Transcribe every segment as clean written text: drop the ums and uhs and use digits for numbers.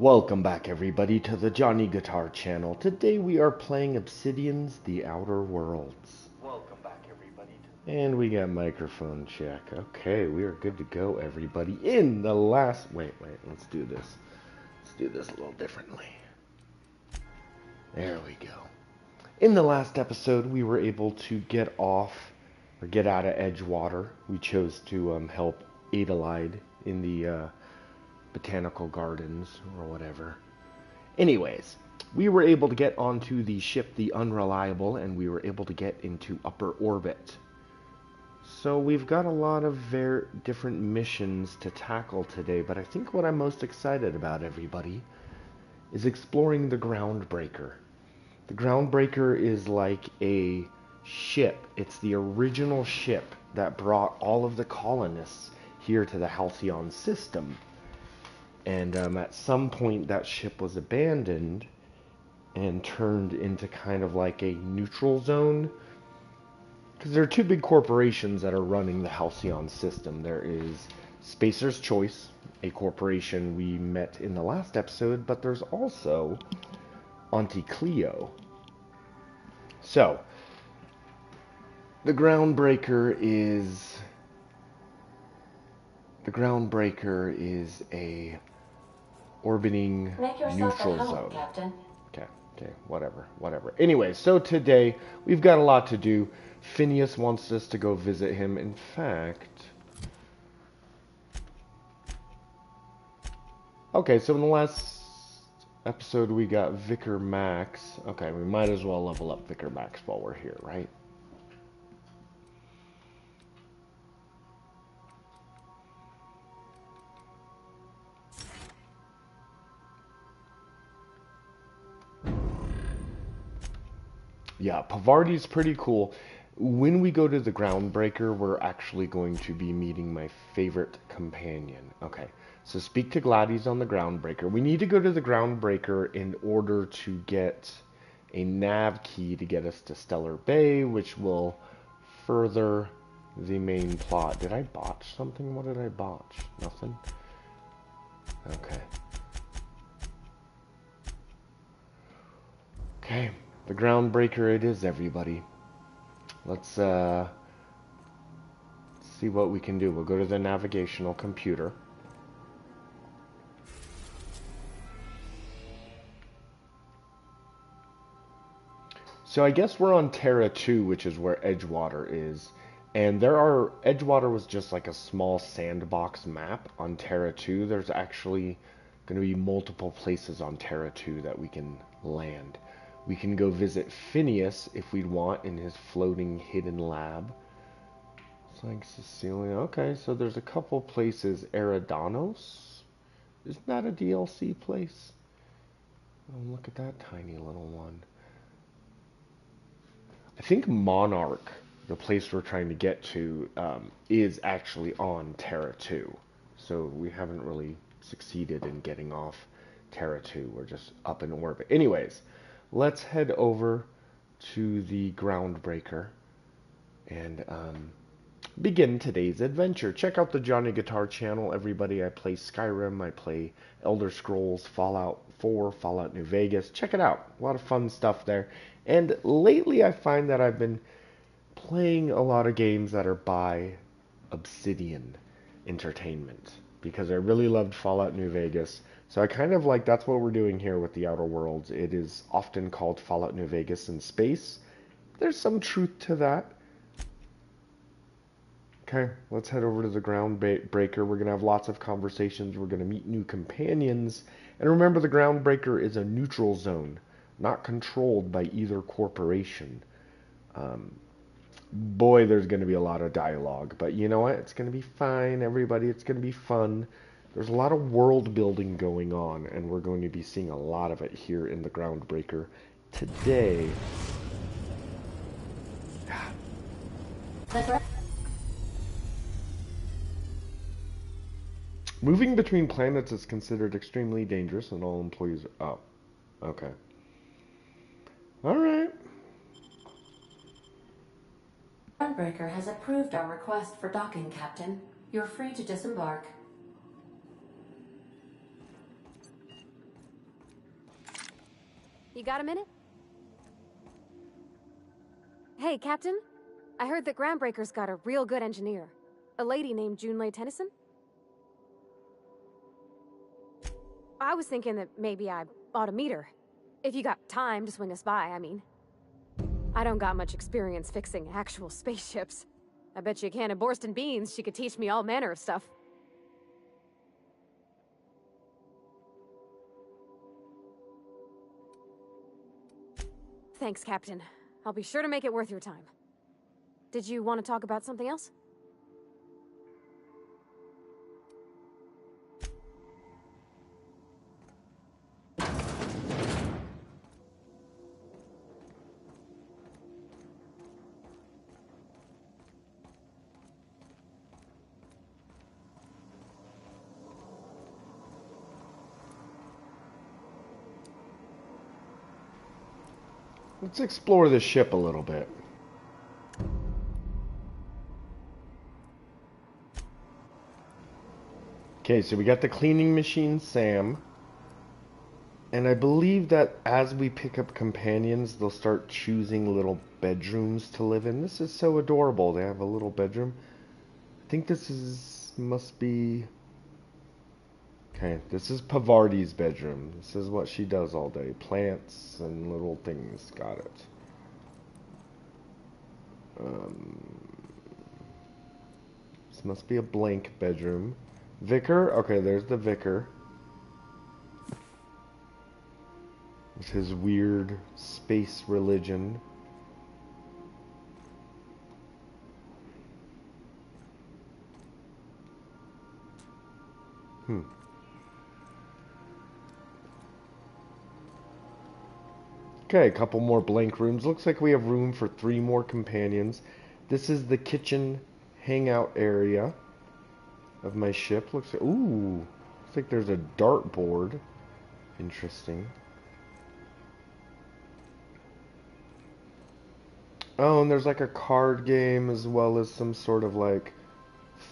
Welcome back everybody to the Johnny Guitar channel. Today we are playing Obsidian's The Outer Worlds. Welcome back everybody. And we got microphone check. Okay, we are good to go everybody. In the last... Wait, let's do this. Let's do this a little differently. There we go. In the last episode we were able to get out of Edgewater. We chose to help Adelaide in the... botanical gardens or whatever. Anyways, we were able to get onto the ship, the Unreliable, and we were able to get into upper orbit. So we've got a lot of very different missions to tackle today, but I think what I'm most excited about, everybody, is exploring the Groundbreaker. The Groundbreaker is like a ship. It's the original ship that brought all of the colonists here to the Halcyon system. And at some point that ship was abandoned and turned into kind of like a neutral zone. Because there are two big corporations that are running the Halcyon system. There is Spacer's Choice, a corporation we met in the last episode, but there's also Auntie Cleo. So, the Groundbreaker is a orbiting neutral zone. Captain. Okay, whatever. Anyway, so today we've got a lot to do. Phineas wants us to go visit him. In fact, okay, so in the last episode we got Vicar Max. Okay, we might as well level up Vicar Max while we're here, right? Yeah, Pavardi's pretty cool. When we go to the Groundbreaker, we're actually going to be meeting my favorite companion. Okay, so speak to Gladys on the Groundbreaker. We need to go to the Groundbreaker in order to get a nav key to get us to Stellar Bay, which will further the main plot. Did I botch something? What did I botch? Nothing? Okay. Okay. The Groundbreaker it is, everybody. Let's see what we can do. We'll go to the navigational computer. So I guess we're on Terra 2, which is where Edgewater is. And Edgewater was just like a small sandbox map on Terra 2. There's actually going to be multiple places on Terra 2 that we can land. We can go visit Phineas if we'd want in his floating hidden lab. It's like Cecilia. Okay, so there's a couple places. Eridanos? Isn't that a DLC place? Oh, look at that tiny little one. I think Monarch, the place we're trying to get to, is actually on Terra 2. So we haven't really succeeded in getting off Terra 2. We're just up in orbit. Anyways. Let's head over to the Groundbreaker and begin today's adventure. Check out the Johnny Guitar channel, everybody. I play Skyrim, I play Elder Scrolls, Fallout 4, Fallout New Vegas. Check it out. A lot of fun stuff there. And lately I find that I've been playing a lot of games that are by Obsidian Entertainment because I really loved Fallout New Vegas. So I kind of like, that's what we're doing here with the Outer Worlds. It is often called Fallout New Vegas in space. There's some truth to that. Okay, let's head over to the Groundbreaker. We're going to have lots of conversations. We're going to meet new companions. And remember, the Groundbreaker is a neutral zone, not controlled by either corporation. Boy, there's going to be a lot of dialogue. But you know what? It's going to be fine, everybody. It's going to be fun. There's a lot of world building going on, and we're going to be seeing a lot of it here in the Groundbreaker today. Moving between planets is considered extremely dangerous, and all employees... Oh, okay. Alright. Groundbreaker has approved our request for docking, Captain. You're free to disembark. You got a minute? Hey, Captain. I heard that Groundbreaker's got a real good engineer. A lady named Junlei Tennyson. I was thinking that maybe I ought to meet her. If you got time to swing us by, I mean. I don't got much experience fixing actual spaceships. I bet you a can of Borston beans she could teach me all manner of stuff. Thanks, Captain. I'll be sure to make it worth your time. Did you want to talk about something else? Let's explore the ship a little bit. Okay, so we got the cleaning machine, Sam. And I believe that as we pick up companions, they'll start choosing little bedrooms to live in. This is so adorable. They have a little bedroom. I think must be... Okay, this is Pavardi's bedroom. This is what she does all day. Plants and little things. Got it. This must be a blank bedroom. Vicar? Okay, there's the vicar. With his weird space religion. Okay, a couple more blank rooms. Looks like we have room for 3 more companions. This is the kitchen hangout area of my ship. Looks like there's a dartboard. Interesting. Oh, and there's like a card game as well as some sort of like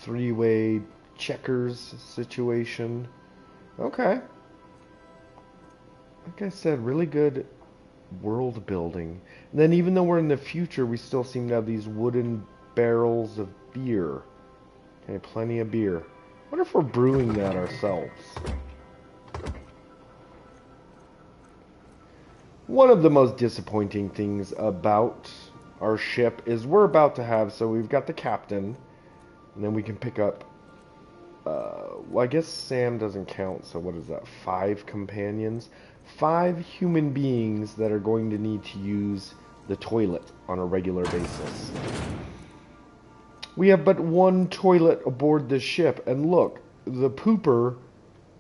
3-way checkers situation. Okay. Like I said, really good world building. And then even though we're in the future, we still seem to have these wooden barrels of beer. Okay, plenty of beer. I wonder if we're brewing that ourselves. One of the most disappointing things about our ship is we're about to have, so we've got the captain, and then we can pick up, well, I guess Sam doesn't count, so what is that, 5 companions? 5 human beings that are going to need to use the toilet on a regular basis. We have but 1 toilet aboard the ship, and look, the pooper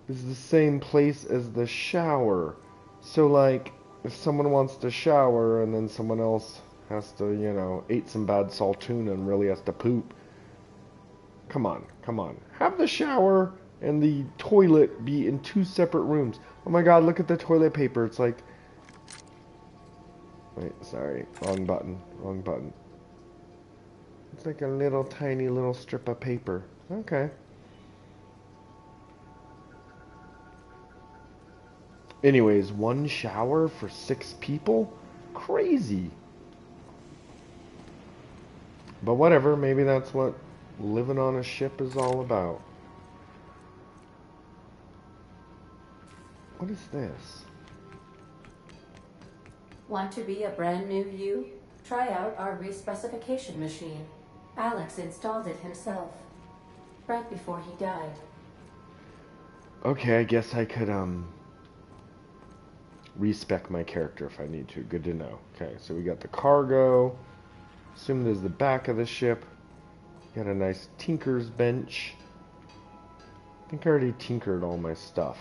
is the same place as the shower. So, like, if someone wants to shower and then someone else has to, you know, ate some bad saltuna and really has to poop. Come on, come on. Have the shower and the toilet be in 2 separate rooms. Oh my god, look at the toilet paper. It's like... Wait, sorry. Wrong button. Wrong button. It's like a little tiny little strip of paper. Okay. Anyways, 1 shower for 6 people? Crazy. But whatever, maybe that's what living on a ship is all about. What is this? Want to be a brand new you? Try out our respecification machine. Alex installed it himself, right before he died. Okay, I guess I could, respec my character if I need to. Good to know. Okay, so we got the cargo. Assume there's the back of the ship. Got a nice tinker's bench. I think I already tinkered all my stuff.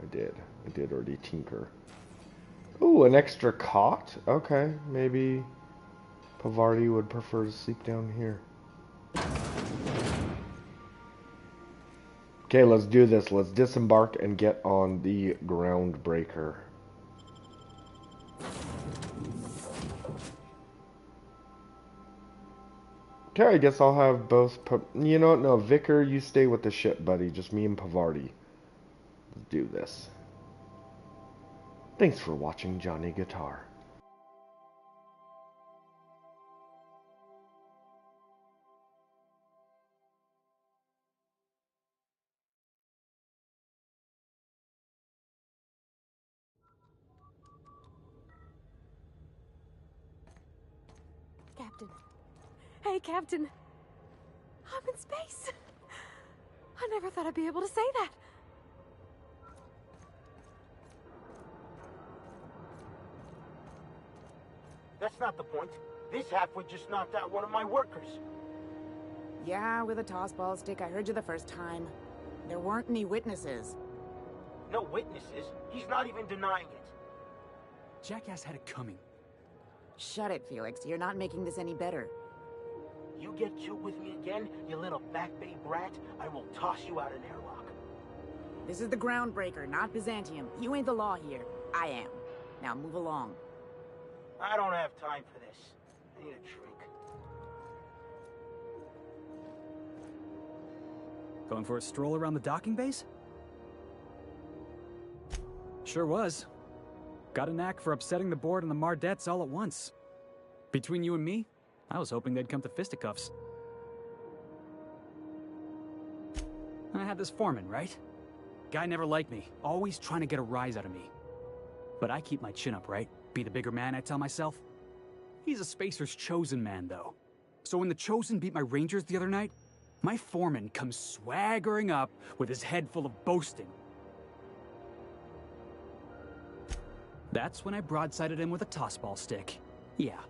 I did already tinker. Ooh, an extra cot? Okay, maybe Pavardi would prefer to sleep down here. Okay, let's do this. Let's disembark and get on the Groundbreaker. Okay, I guess I'll have both... You know what? No, Vicar, you stay with the ship, buddy. Just me and Pavardi. Let's do this. Thanks for watching Johnny Guitar. Captain. Hey, Captain. I'm in space. I never thought I'd be able to say that. That's not the point. This halfwit just knocked out one of my workers. Yeah, with a tossball stick. I heard you the first time. There weren't any witnesses. No witnesses. He's not even denying it. Jackass had it coming. Shut it, Felix. You're not making this any better. You get cute with me again, you little Back Bay brat, I will toss you out an airlock. This is the Groundbreaker, not Byzantium. You ain't the law here. I am. Now move along. I don't have time for this. I need a drink. Going for a stroll around the docking base? Sure was. Got a knack for upsetting the board and the Mardettes all at once. Between you and me, I was hoping they'd come to fisticuffs. I had this foreman, right? Guy never liked me, always trying to get a rise out of me. But I keep my chin up, right? Be the bigger man, I tell myself. He's a Spacer's chosen man, though. So when the Chosen beat my Rangers the other night, my foreman comes swaggering up with his head full of boasting. That's when I broadsided him with a tossball stick. Yeah.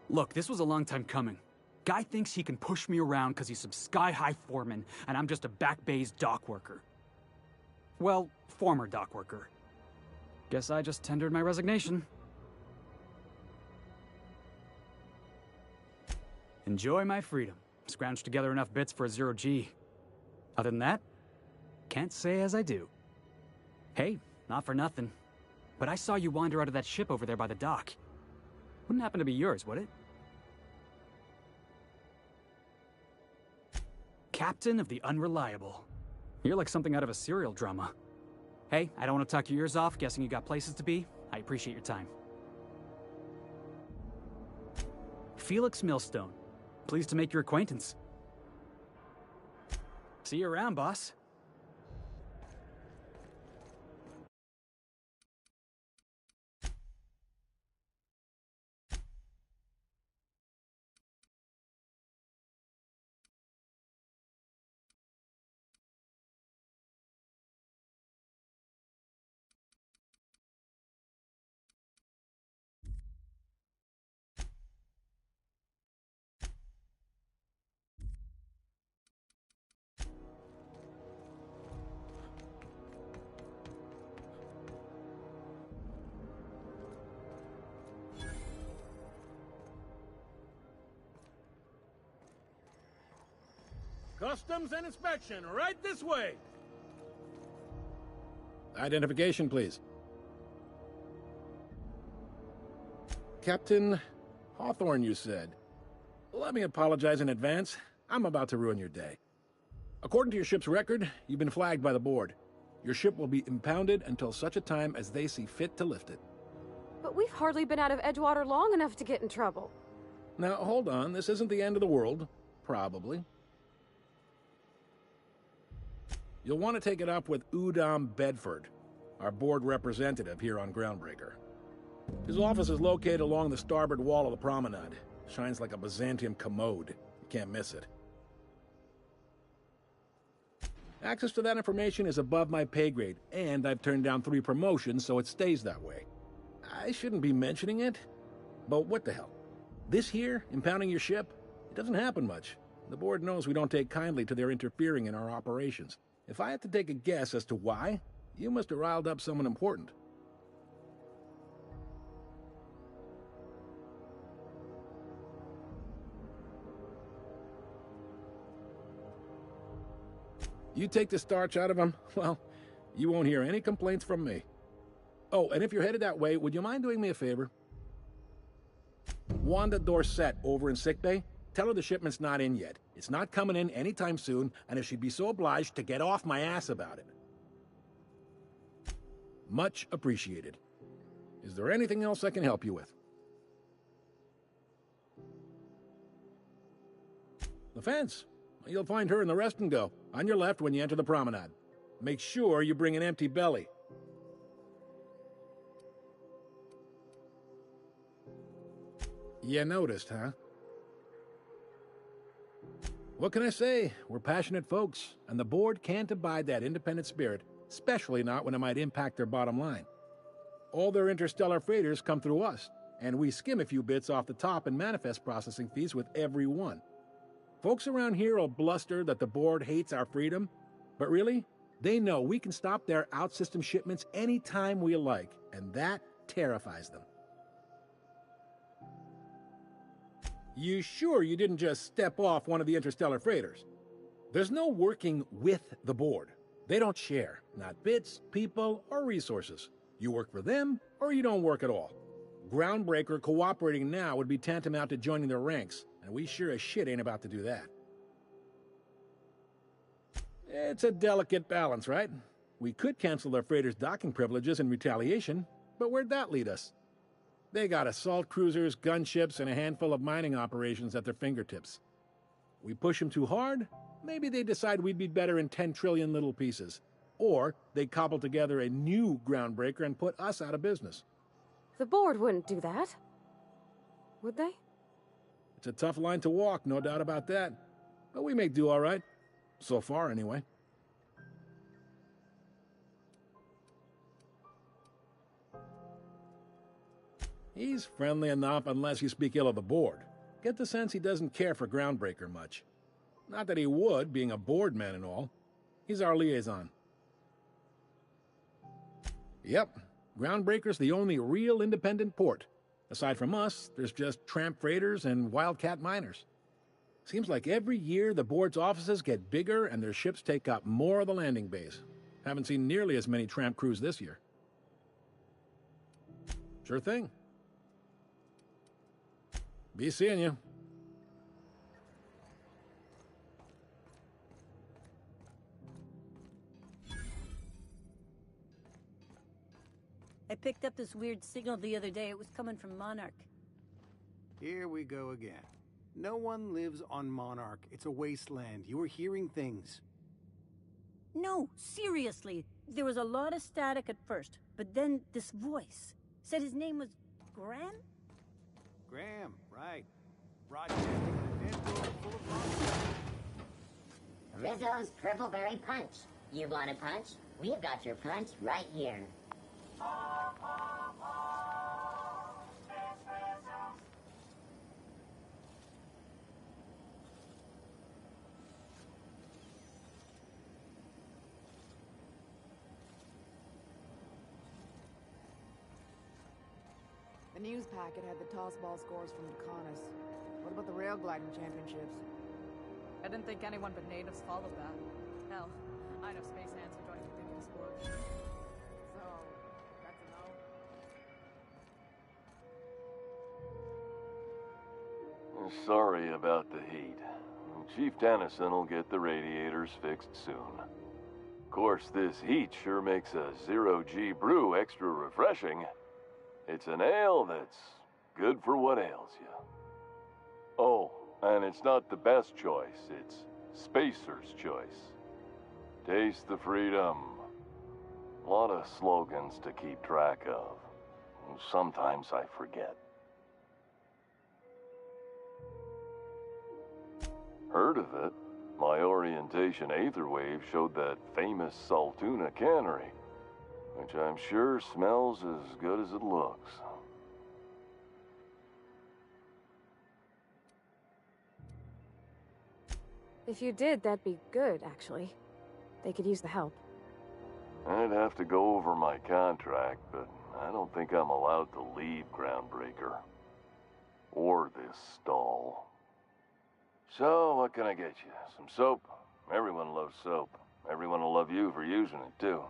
Look, this was a long time coming. Guy thinks he can push me around because he's some sky-high foreman, and I'm just a Back Bay's dock worker. Well, former dock worker. Guess I just tendered my resignation. Enjoy my freedom. Scrounged together enough bits for a 0G. Other than that, can't say as I do. Hey, not for nothing, but I saw you wander out of that ship over there by the dock. Wouldn't happen to be yours, would it? Captain of the Unreliable. You're like something out of a serial drama. Hey, I don't want to talk your ears off, guessing you got places to be. I appreciate your time. Felix Millstone. Pleased to make your acquaintance. See you around, boss. Customs and inspection, right this way. Identification, please. Captain Hawthorne, you said. Let me apologize in advance. I'm about to ruin your day. According to your ship's record, you've been flagged by the board. Your ship will be impounded until such a time as they see fit to lift it. But we've hardly been out of Edgewater long enough to get in trouble. Now, hold on. This isn't the end of the world. Probably. You'll want to take it up with Udom Bedford, our board representative here on Groundbreaker. His office is located along the starboard wall of the promenade. Shines like a Byzantium commode. You can't miss it. Access to that information is above my pay grade, and I've turned down 3 promotions, so it stays that way. I shouldn't be mentioning it, but what the hell? This here, impounding your ship, it doesn't happen much. The board knows we don't take kindly to their interfering in our operations. If I had to take a guess as to why, you must have riled up someone important. You take the starch out of him, well, you won't hear any complaints from me. Oh, and if you're headed that way, would you mind doing me a favor? Wanda Dorset over in sickbay, tell her the shipment's not in yet. It's not coming in anytime soon, and if she'd be so obliged to get off my ass about it. Much appreciated. Is there anything else I can help you with? The fence. You'll find her in the rest and go, on your left when you enter the promenade. Make sure you bring an empty belly. You noticed, huh? What can I say? We're passionate folks, and the board can't abide that independent spirit, especially not when it might impact their bottom line. All their interstellar freighters come through us, and we skim a few bits off the top in manifest processing fees with every one. Folks around here will bluster that the board hates our freedom, but really, they know we can stop their out-system shipments anytime we like, and that terrifies them. You sure you didn't just step off one of the interstellar freighters? There's no working with the board. They don't share, not bits, people, or resources. You work for them, or you don't work at all. Groundbreaker cooperating now would be tantamount to joining their ranks, and we sure as shit ain't about to do that. It's a delicate balance, right? We could cancel their freighters' docking privileges in retaliation, but where'd that lead us? They got assault cruisers, gunships, and a handful of mining operations at their fingertips. We push them too hard, maybe they decide we'd be better in 10 trillion little pieces. Or they cobble together a new Groundbreaker and put us out of business. The board wouldn't do that. Would they? It's a tough line to walk, no doubt about that. But we make do all right. So far, anyway. He's friendly enough unless you speak ill of the board. Get the sense he doesn't care for Groundbreaker much. Not that he would, being a board man and all. He's our liaison. Yep, Groundbreaker's the only real independent port. Aside from us, there's just tramp freighters and wildcat miners. Seems like every year the board's offices get bigger and their ships take up more of the landing bays. Haven't seen nearly as many tramp crews this year. Sure thing. Be seeing you. I picked up this weird signal the other day. It was coming from Monarch. Here we go again. No one lives on Monarch. It's a wasteland. You were hearing things. No, seriously. There was a lot of static at first, but then this voice said his name was Graham? Graham, right. Broadcasting in a dead world full of monsters. Rizzo's Purpleberry Punch. You want a punch? We've got your punch right here. The news packet had the tossball scores from the Connors. What about the rail gliding championships? I didn't think anyone but natives followed that. Hell, I know space ants who don't even think of the sport. So, that's a no? Sorry about the heat. Chief Dennison will get the radiators fixed soon. Of course, this heat sure makes a zero-G brew extra refreshing. It's an ale that's good for what ails you. Oh, and it's not the best choice, it's Spacer's choice. Taste the freedom. A lot of slogans to keep track of. Sometimes I forget. Heard of it? My orientation Aetherwave showed that famous Saltuna cannery, which I'm sure smells as good as it looks. If you did, that'd be good, actually. They could use the help. I'd have to go over my contract, but I don't think I'm allowed to leave Groundbreaker. Or this stall. So, what can I get you? Some soap? Everyone loves soap. Everyone will love you for using it, too.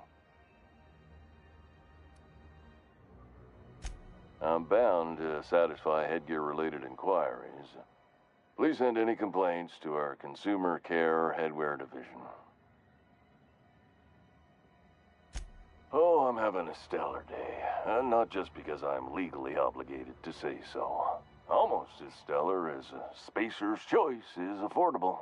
I'm bound to satisfy headgear-related inquiries. Please send any complaints to our Consumer Care Headwear Division. Oh, I'm having a stellar day. And not just because I'm legally obligated to say so. Almost as stellar as a Spacer's Choice is affordable.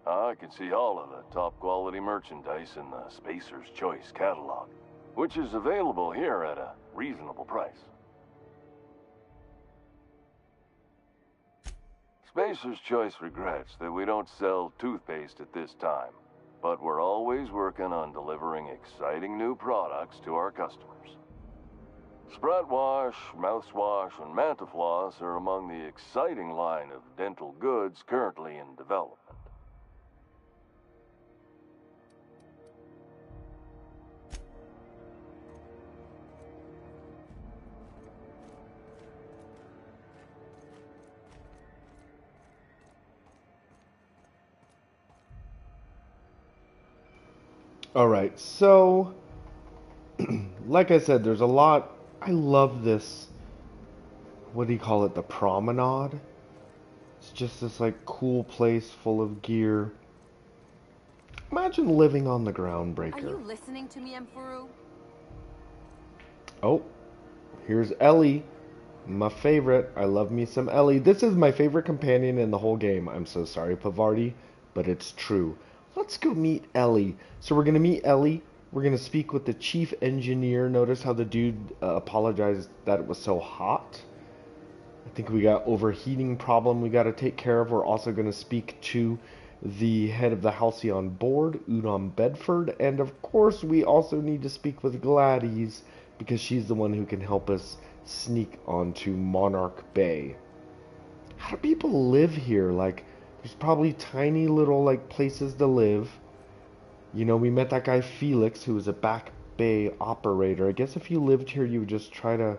I can see all of the top quality merchandise in the Spacer's Choice catalog, which is available here at a reasonable price. Spacer's Choice regrets that we don't sell toothpaste at this time, but we're always working on delivering exciting new products to our customers. Spread Wash, Mouthwash, and Mantafloss are among the exciting line of dental goods currently in development. Alright, so, like I said, there's a lot. I love this, what do you call it, the promenade? It's just this, like, cool place full of gear. Imagine living on the Groundbreaker. Are you listening to me, Emfuru? Oh, here's Ellie, my favorite. I love me some Ellie. This is my favorite companion in the whole game. I'm so sorry, Pavardi, but it's true. Let's go meet Ellie. So we're going to meet Ellie. We're going to speak with the chief engineer. Notice how the dude apologized that it was so hot. I think we got overheating problem we got to take care of. We're also going to speak to the head of the Halcyon board, Udom Bedford. And of course, we also need to speak with Gladys, because she's the one who can help us sneak onto Monarch Bay. How do people live here? Like, there's probably tiny little, like, places to live. You know, we met that guy Felix, who was a back bay operator. I guess if you lived here, you would just try to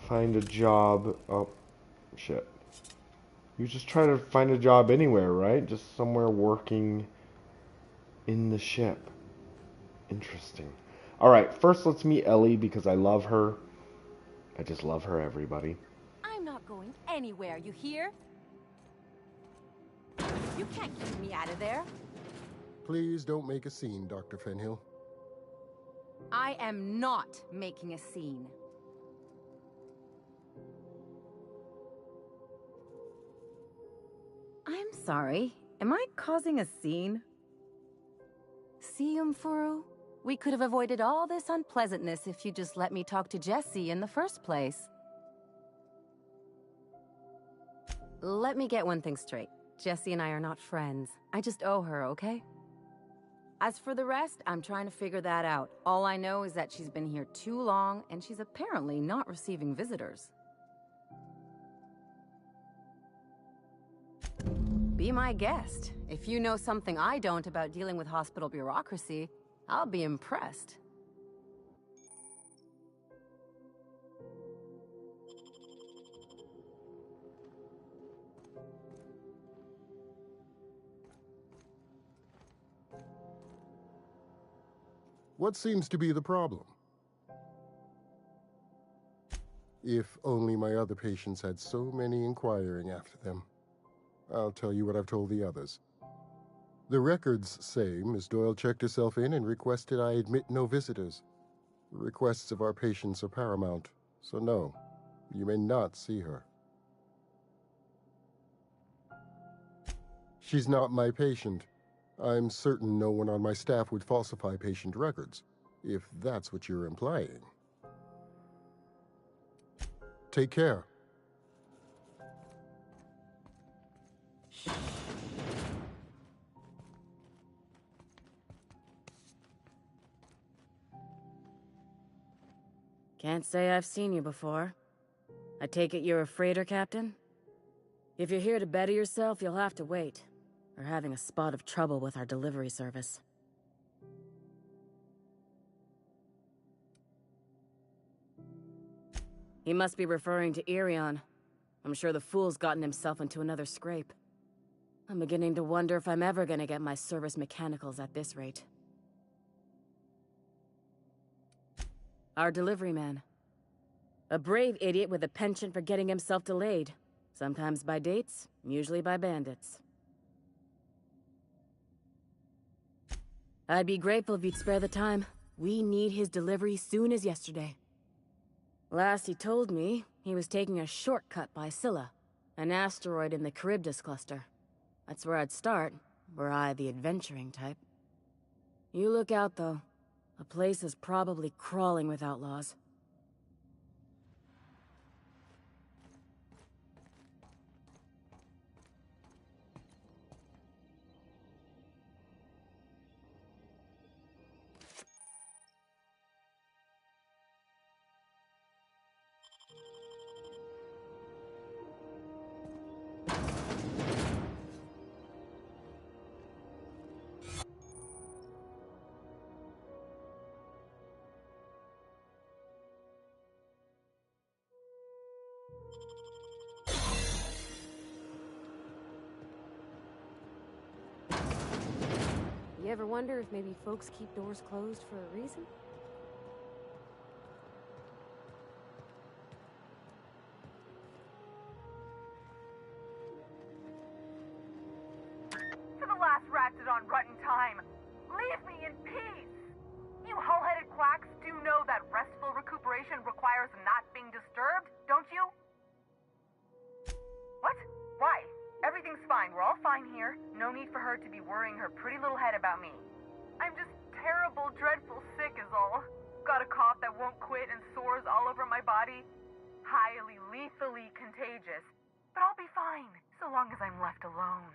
find a job. Oh, shit. You just try to find a job anywhere, right? Just somewhere working in the ship. Interesting. Alright, first let's meet Ellie, because I love her. I just love her, everybody. I'm not going anywhere, you hear? You can't keep me out of there. Please don't make a scene, Dr. Fenhill. I am not making a scene. I'm sorry. Am I causing a scene? See, Umfuru? We could have avoided all this unpleasantness if you just let me talk to Jessie in the first place. Let me get one thing straight. Jessie and I are not friends. I just owe her, okay? As for the rest, I'm trying to figure that out. All I know is that she's been here too long, and she's apparently not receiving visitors. Be my guest. If you know something I don't about dealing with hospital bureaucracy, I'll be impressed. What seems to be the problem? If only my other patients had so many inquiring after them. I'll tell you what I've told the others. The records say Miss Doyle checked herself in and requested I admit no visitors. The requests of our patients are paramount, so no, you may not see her. She's not my patient. I'm certain no one on my staff would falsify patient records, if that's what you're implying. Take care. Can't say I've seen you before. I take it you're a freighter captain? If you're here to better yourself, you'll have to wait. We're having a spot of trouble with our delivery service. He must be referring to Irion. I'm sure the fool's gotten himself into another scrape. I'm beginning to wonder if I'm ever gonna get my service mechanicals at this rate. Our delivery man. A brave idiot with a penchant for getting himself delayed. Sometimes by dates, usually by bandits. I'd be grateful if you'd spare the time. We need his delivery soon as yesterday. Last he told me, he was taking a shortcut by Scylla, an asteroid in the Charybdis cluster. That's where I'd start, were I the adventuring type. You look out, though. The place is probably crawling with outlaws. You ever wonder if maybe folks keep doors closed for a reason? For the last Ratchet on Rutton time, leave me in peace! You hull-headed quacks do know that restful recuperation requires not being disturbed, don't you? What? Why? Everything's fine. We're all fine here. No need for her to be worrying her pretty little head about me. I'm just terrible, dreadful sick is all. Got a cough that won't quit and sores all over my body. Highly, lethally contagious. But I'll be fine, so long as I'm left alone.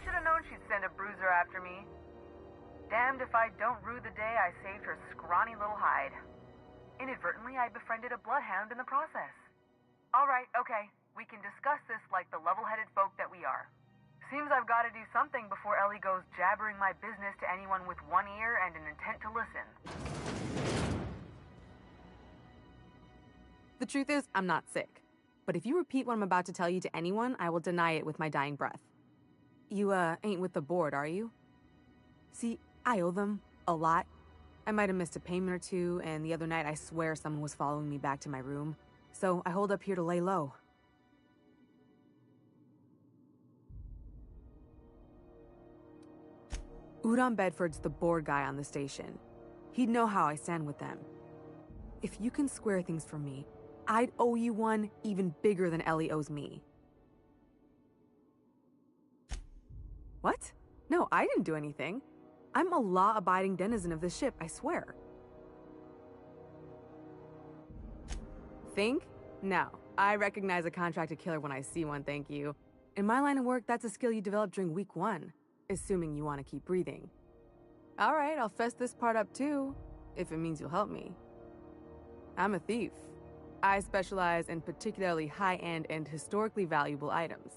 Should've known she'd send a bruiser after me. Damned if I don't rue the day I saved her scrawny little hide. Inadvertently, I befriended a bloodhound in the process. Alright, okay. We can discuss this like the level-headed folk that we are. Seems I've got to do something before Ellie goes jabbering my business to anyone with one ear and an intent to listen. The truth is, I'm not sick. But if you repeat what I'm about to tell you to anyone, I will deny it with my dying breath. You, ain't with the board, are you? See, I owe them a lot. I might have missed a payment or two, and the other night I swear someone was following me back to my room. So I hold up here to lay low. Udon Bedford's the board guy on the station. He'd know how I stand with them. If you can square things for me, I'd owe you one even bigger than Ellie owes me. What? No, I didn't do anything. I'm a law-abiding denizen of this ship, I swear. Think? No. I recognize a contracted killer when I see one, thank you. In my line of work, that's a skill you develop during week 1. Assuming you want to keep breathing. Alright, I'll fess this part up too, if it means you'll help me. I'm a thief. I specialize in particularly high-end and historically valuable items.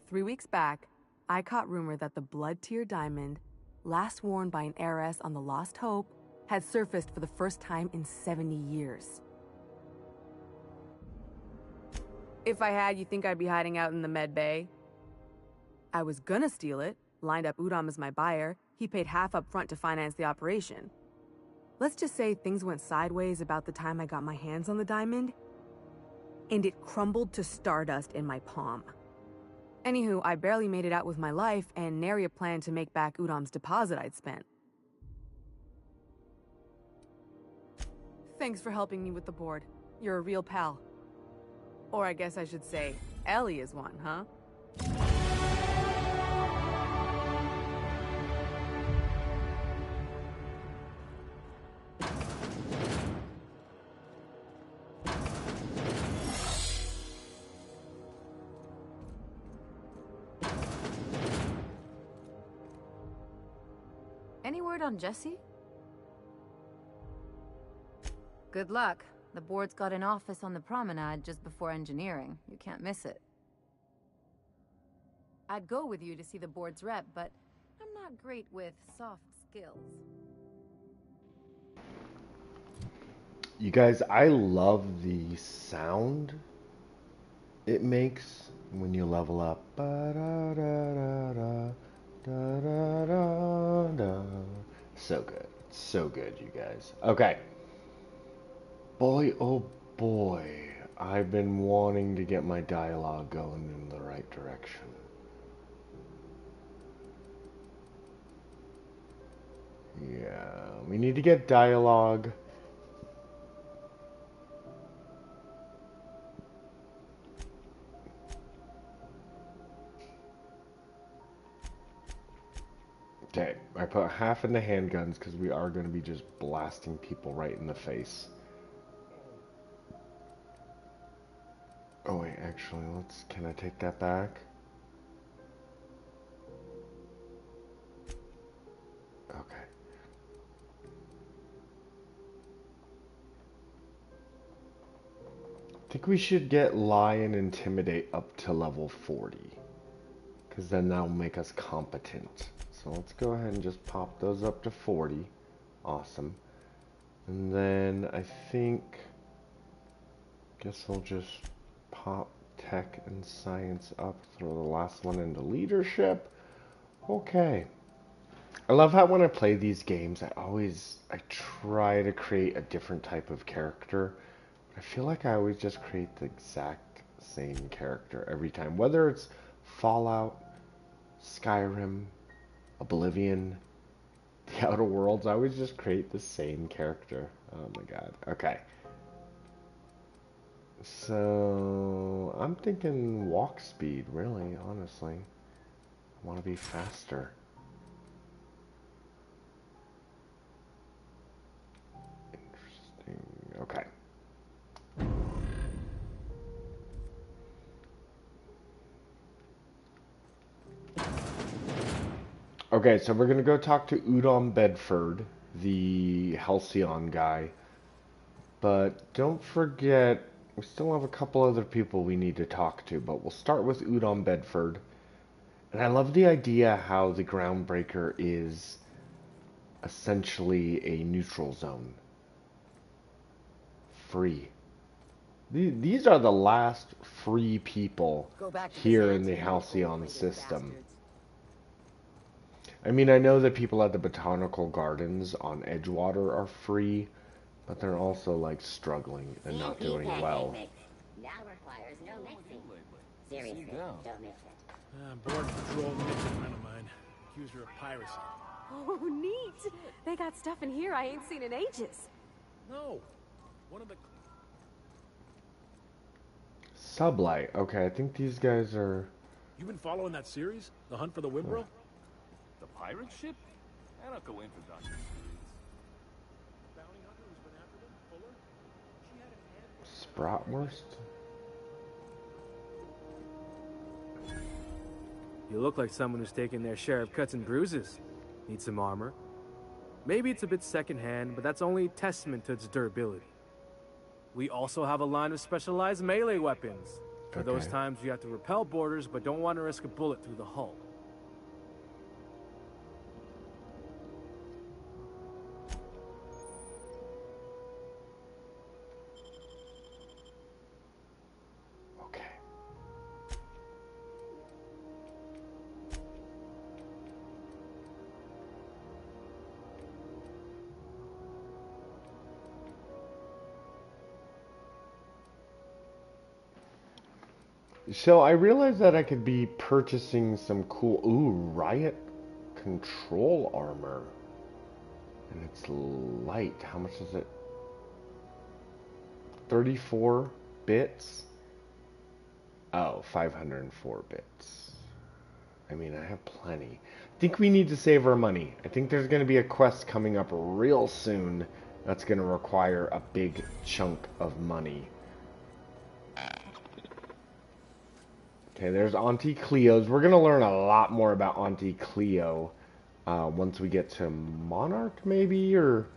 3 weeks back, I caught rumor that the blood-tier diamond, last worn by an heiress on the Lost Hope, had surfaced for the first time in 70 years. If I had, you think I'd be hiding out in the med bay? I was gonna steal it, lined up Udom as my buyer. He paid half up front to finance the operation. Let's just say things went sideways about the time I got my hands on the diamond, and it crumbled to stardust in my palm. Anywho, I barely made it out with my life, and nary a plan to make back Udom's deposit I'd spent. Thanks for helping me with the board. You're a real pal. Or I guess I should say, Ellie is one, huh? Any word on Jesse? Good luck. The board's got an office on the promenade just before engineering. You can't miss it. I'd go with you to see the board's rep, but I'm not great with soft skills. You guys, I love the sound it makes when you level up. So good. So good, you guys. Okay. Boy, oh boy. I've been wanting to get my dialogue going in the right direction. Yeah, we need to get dialogue. Okay, I put half in the handguns because we are going to be just blasting people right in the face. Oh wait, actually, can I take that back? Okay. I think we should get Lie and Intimidate up to level 40. Because then that'll make us competent. So let's go ahead and just pop those up to 40. Awesome. And then I guess we'll just pop Tech and Science up. Throw the last one into Leadership. Okay. I love how when I play these games, I try to create a different type of character. I feel like I always just create the exact same character every time. Whether it's Fallout, Skyrim, Oblivion, The Outer Worlds, I always just create the same character. Oh my god. Okay. So, I'm thinking walk speed, really, honestly. I want to be faster. Interesting. Okay. Okay, so we're gonna go talk to Udon Bedford, the Halcyon guy. But don't forget, we still have a couple other people we need to talk to, but we'll start with Udon Bedford. And I love the idea how the Groundbreaker is essentially a neutral zone. Free. These are the last free people here in the Halcyon system. I mean, I know that people at the botanical gardens on Edgewater are free, but they're also, like, struggling and not doing well. Now requires no mixing. Seriously, don't mix it. Board patrol mixed a friend of mine. Accused her of piracy. Oh, neat. They got stuff in here I ain't seen in ages. No. One of the... Sublight. Okay, I think these guys are... You been following that series? The Hunt for the Wimbrel? The pirate ship? That'll go in for Dr. Bounty hunter who's been after them? Fuller? She had an hand... Spratwurst? You look like someone who's taken their share of cuts and bruises. Need some armor? Maybe it's a bit secondhand, but that's only a testament to its durability. We also have a line of specialized melee weapons. For those times you have to repel boarders, but don't want to risk a bullet through the hull. So I realized that I could be purchasing some cool... Ooh, riot control armor. And it's light. How much is it? 34 bits? Oh, 504 bits. I mean, I have plenty. I think we need to save our money. I think there's going to be a quest coming up real soon that's going to require a big chunk of money. Okay, there's Auntie Cleo's. We're going to learn a lot more about Auntie Cleo once we get to Monarch, maybe, or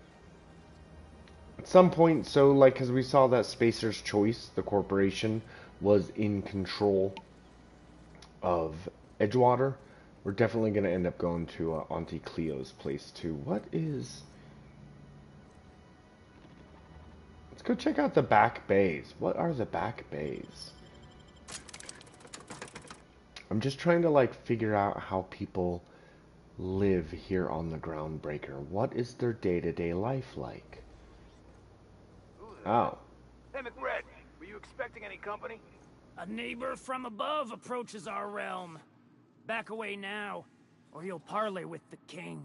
at some point. So, like, because we saw that Spacer's Choice, the corporation, was in control of Edgewater. We're definitely going to end up going to Auntie Cleo's place, too. What is... Let's go check out the back bays. What are the back bays? I'm just trying to, like, figure out how people live here on the Groundbreaker. What is their day-to-day life like? Oh. Hey, McRed, were you expecting any company? A neighbor from above approaches our realm. Back away now, or you'll parley with the king.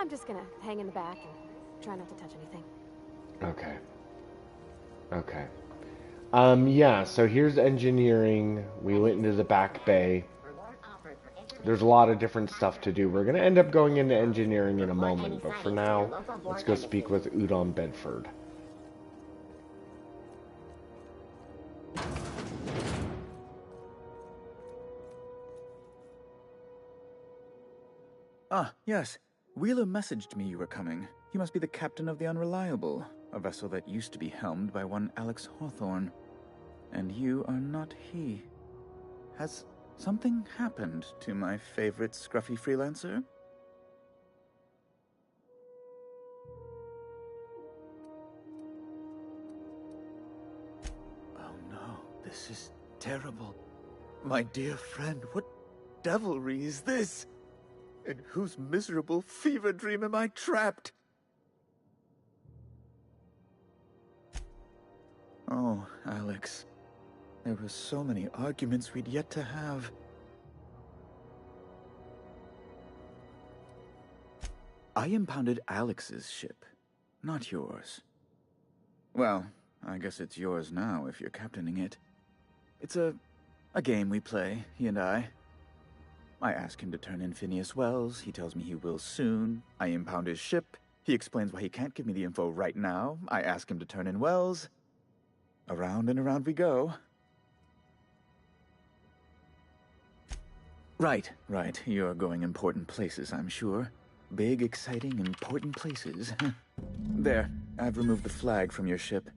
I'm just gonna hang in the back and try not to touch anything. Okay. Okay. Yeah, so here's engineering. We went into the back bay. There's a lot of different stuff to do. We're going to end up going into engineering in a moment, but for now, let's go speak with Udon Bedford. Ah, yes. Wheeler messaged me you were coming. He must be the captain of the Unreliable, a vessel that used to be helmed by one Alex Hawthorne. And you are not he. Has something happened to my favorite scruffy freelancer? Oh no, this is terrible. My dear friend, what devilry is this? In whose miserable fever dream am I trapped? Oh, Alex. There were so many arguments we'd yet to have. I impounded Alex's ship, not yours. Well, I guess it's yours now if you're captaining it. It's a game we play, he and I. I ask him to turn in Phineas Wells. He tells me he will soon. I impound his ship. He explains why he can't give me the info right now. I ask him to turn in Wells. Around and around we go. Right. You're going important places, I'm sure. Big, exciting, important places. There, I've removed the flag from your ship.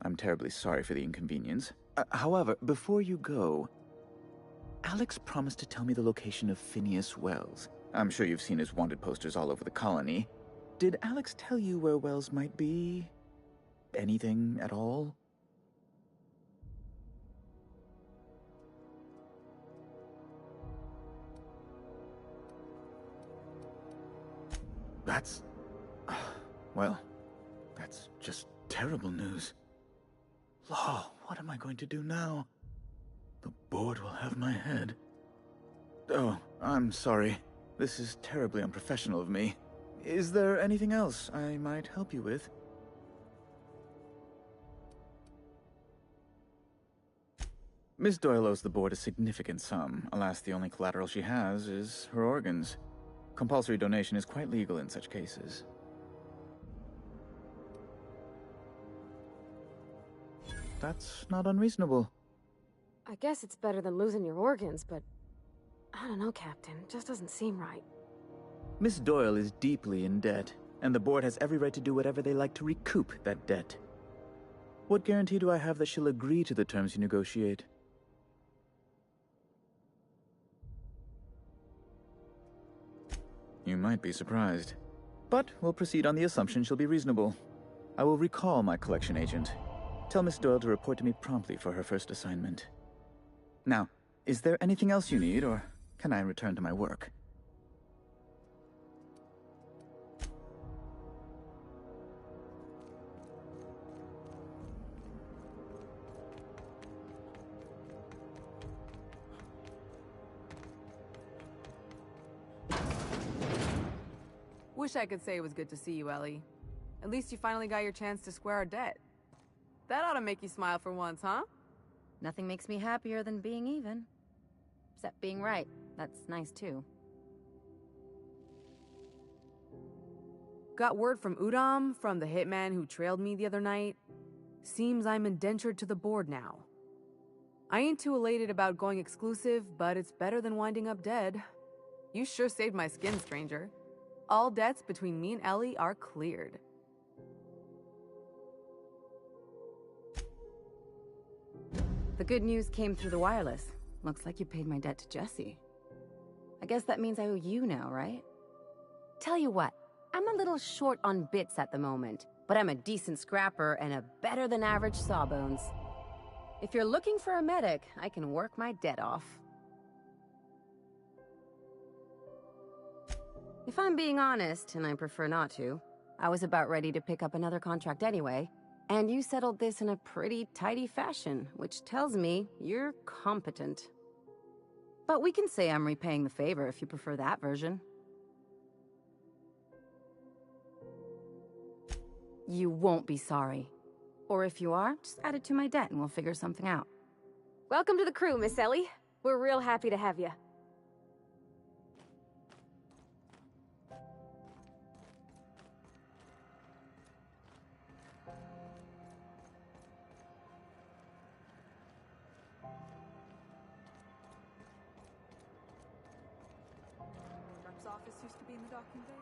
I'm terribly sorry for the inconvenience. However, before you go, Alex promised to tell me the location of Phineas Wells. I'm sure you've seen his wanted posters all over the colony. Did Alex tell you where Wells might be? Anything at all? That's... well, that's just terrible news. Law, what am I going to do now? The board will have my head. Oh, I'm sorry. This is terribly unprofessional of me. Is there anything else I might help you with? Miss Doyle owes the board a significant sum. Alas, the only collateral she has is her organs. Compulsory donation is quite legal in such cases. That's not unreasonable. I guess it's better than losing your organs, but I don't know, Captain. It just doesn't seem right. Miss Doyle is deeply in debt, and the board has every right to do whatever they like to recoup that debt. What guarantee do I have that she'll agree to the terms you negotiate? You might be surprised. But we'll proceed on the assumption she'll be reasonable. I will recall my collection agent. Tell Miss Doyle to report to me promptly for her first assignment. Now, is there anything else you need, or can I return to my work? Wish I could say it was good to see you, Ellie. At least you finally got your chance to square our debt. That ought to make you smile for once, huh? Nothing makes me happier than being even. Except being right. That's nice, too. Got word from Udom, from the hitman who trailed me the other night. Seems I'm indentured to the board now. I ain't too elated about going exclusive, but it's better than winding up dead. You sure saved my skin, stranger. All debts between me and Ellie are cleared. The good news came through the wireless. Looks like you paid my debt to Jesse. I guess that means I owe you now, right? Tell you what, I'm a little short on bits at the moment, but I'm a decent scrapper and a better-than-average sawbones. If you're looking for a medic, I can work my debt off. If I'm being honest, and I prefer not to, I was about ready to pick up another contract anyway, and you settled this in a pretty tidy fashion, which tells me you're competent. But we can say I'm repaying the favor if you prefer that version. You won't be sorry. Or if you are, just add it to my debt and we'll figure something out. Welcome to the crew, Miss Ellie. We're real happy to have you. Rep's office used to be in the docking bays.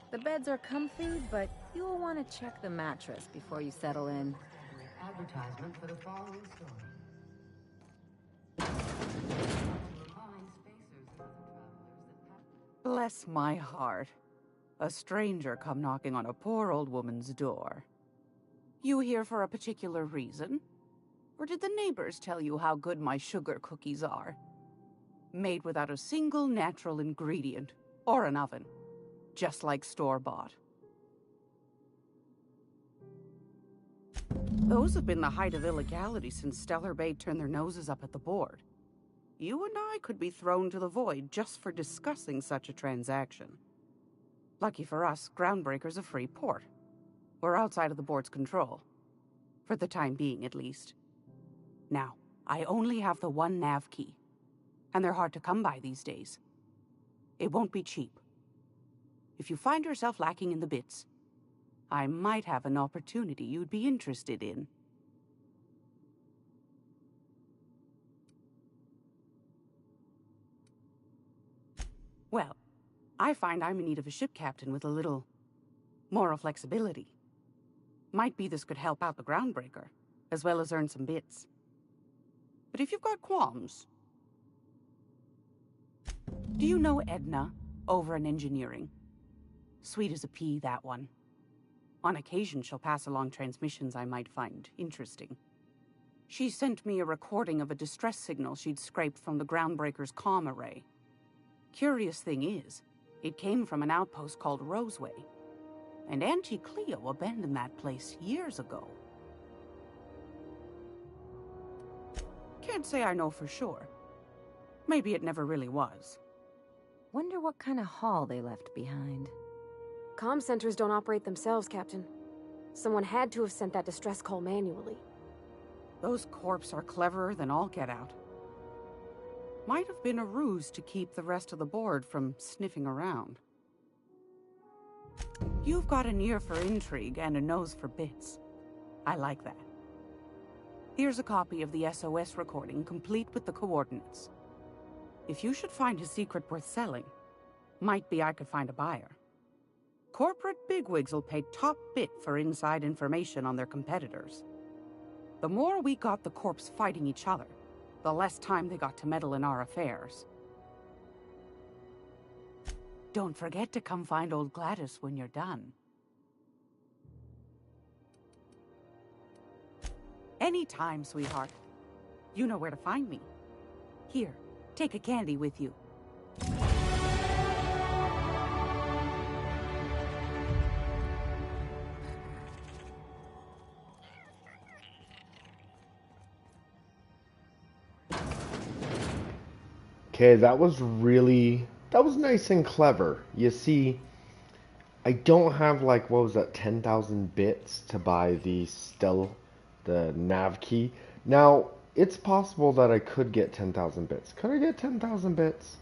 The beds are comfy, but you'll want to check the mattress before you settle in. Advertisement for the following story. Bless my heart. A stranger come knocking on a poor old woman's door. You here for a particular reason? Or did the neighbors tell you how good my sugar cookies are? Made without a single natural ingredient, or an oven. Just like store-bought. Those have been the height of illegality since Stellar Bay turned their noses up at the board. You and I could be thrown to the void just for discussing such a transaction. Lucky for us, Groundbreaker's a free port. We're outside of the board's control. For the time being, at least. Now, I only have the one nav key. And they're hard to come by these days. It won't be cheap. If you find yourself lacking in the bits, I might have an opportunity you'd be interested in. Well, I find I'm in need of a ship captain with a little moral flexibility. Might be this could help out the Groundbreaker, as well as earn some bits. But if you've got qualms... Do you know Edna, over in engineering? Sweet as a pea, that one. On occasion, she'll pass along transmissions I might find interesting. She sent me a recording of a distress signal she'd scraped from the Groundbreaker's comm array. Curious thing is, it came from an outpost called Roseway. And Auntie Cleo abandoned that place years ago. Can't say I know for sure. Maybe it never really was. Wonder what kind of haul they left behind. Comm centers don't operate themselves, Captain. Someone had to have sent that distress call manually. Those corps are cleverer than all get out. Might have been a ruse to keep the rest of the board from sniffing around. You've got an ear for intrigue and a nose for bits. I like that. Here's a copy of the SOS recording, complete with the coordinates. If you should find a secret worth selling, might be I could find a buyer. Corporate bigwigs will pay top bit for inside information on their competitors. The more we got the corps fighting each other, the less time they got to meddle in our affairs. Don't forget to come find old Gladys when you're done. Anytime, sweetheart. You know where to find me. Here, take a candy with you. Okay, that was nice and clever. You see, I don't have like, what was that, 10,000 bits to buy the nav key. Now, it's possible that I could get 10,000 bits. Could I get 10,000 bits?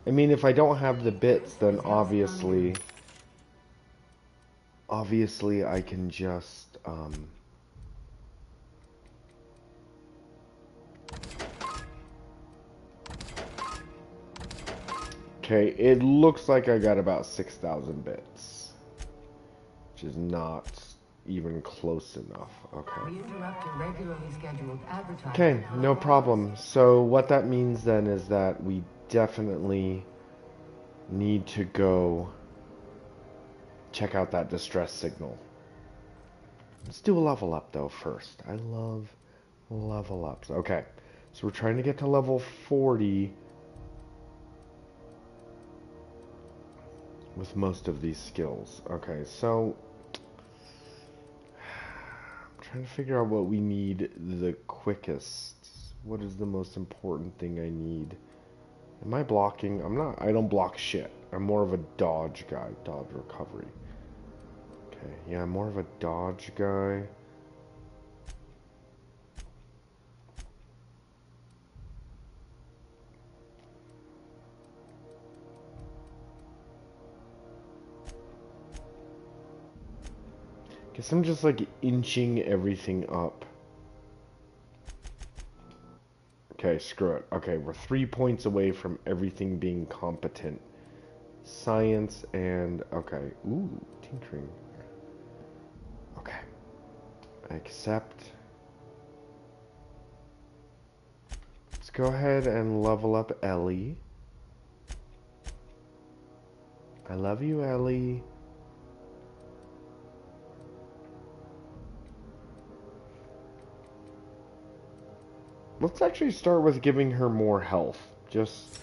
I mean, if I don't have the bits, then obviously I can just, okay, it looks like I got about 6,000 bits, which is not even close enough. Okay. Okay, no problem. So what that means then is that we definitely need to go check out that distress signal. Let's do a level up though first. I love level ups. Okay, so we're trying to get to level 40 with most of these skills. Okay, so I'm trying to figure out what we need the quickest. What is the most important thing I need Am I blocking? I'm not. I don't block shit. I'm more of a dodge guy. Dodge recovery. Okay, yeah, I'm more of a dodge guy. Guess I'm just like inching everything up. Okay, screw it. Okay, we're 3 points away from everything being competent. Science and... okay. Ooh, tinkering. Okay. Accept. Let's go ahead and level up Ellie. I love you, Ellie. Let's actually start with giving her more health, just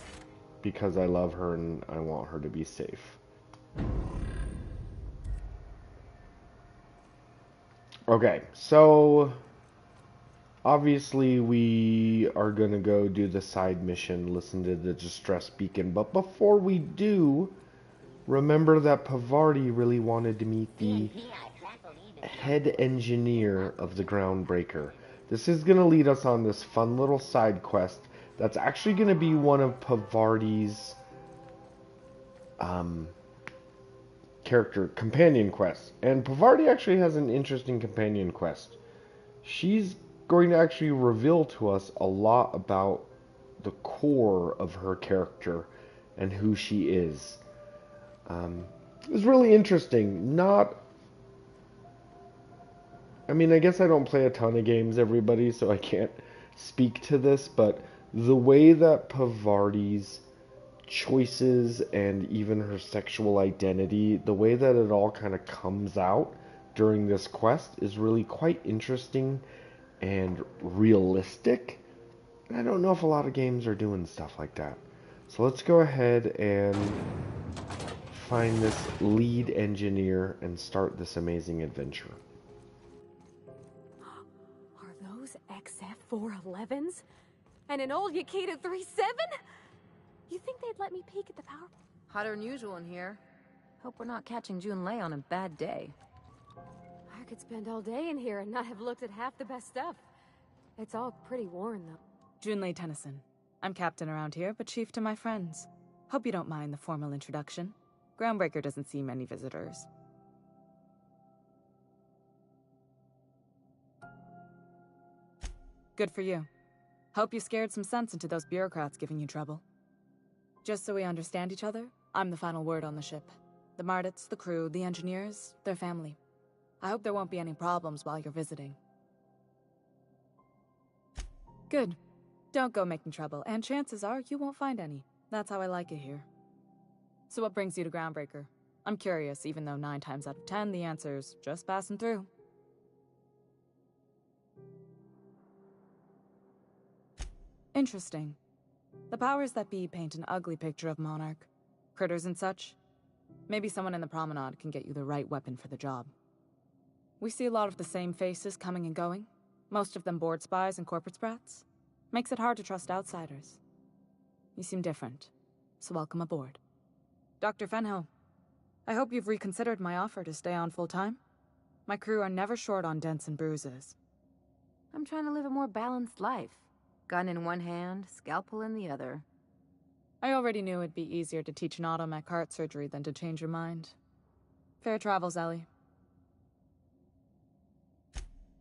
because I love her and I want her to be safe. Okay, so obviously we are gonna go do the side mission, listen to the distress beacon, but before we do, remember that Pavarti really wanted to meet the head engineer of the Groundbreaker. This is going to lead us on this fun little side quest that's actually going to be one of Pavarti's character companion quests. And Pavarti actually has an interesting companion quest. She's going to actually reveal to us a lot about the core of her character and who she is. It was really interesting. I mean, I guess I don't play a ton of games, everybody, so I can't speak to this, but the way that Pavarti's choices and even her sexual identity, the way that it all kind of comes out during this quest is really quite interesting and realistic. I don't know if a lot of games are doing stuff like that. So let's go ahead and find this lead engineer and start this amazing adventure. XF411s? And an old Yakita 3.7? You think they'd let me peek at the power? Hotter than usual in here. Hope we're not catching Junlei on a bad day. I could spend all day in here and not have looked at half the best stuff. It's all pretty worn, though. Junlei Tennyson. I'm captain around here, but chief to my friends. Hope you don't mind the formal introduction. Groundbreaker doesn't see many visitors. Good for you. Hope you scared some sense into those bureaucrats giving you trouble. Just so we understand each other, I'm the final word on the ship. The Mardits, the crew, the engineers, their family. I hope there won't be any problems while you're visiting. Good. Don't go making trouble, and chances are you won't find any. That's how I like it here. So what brings you to Groundbreaker? I'm curious, even though 9 times out of 10 the answer's just passing through. Interesting. The powers that be paint an ugly picture of Monarch. Critters and such. Maybe someone in the promenade can get you the right weapon for the job. We see a lot of the same faces coming and going. Most of them board spies and corporate sprats. Makes it hard to trust outsiders. You seem different, so welcome aboard. Dr. Fenho, I hope you've reconsidered my offer to stay on full-time. My crew are never short on dents and bruises. I'm trying to live a more balanced life. Gun in one hand, scalpel in the other. I already knew it'd be easier to teach an automech heart surgery than to change your mind. Fair travels, Ellie.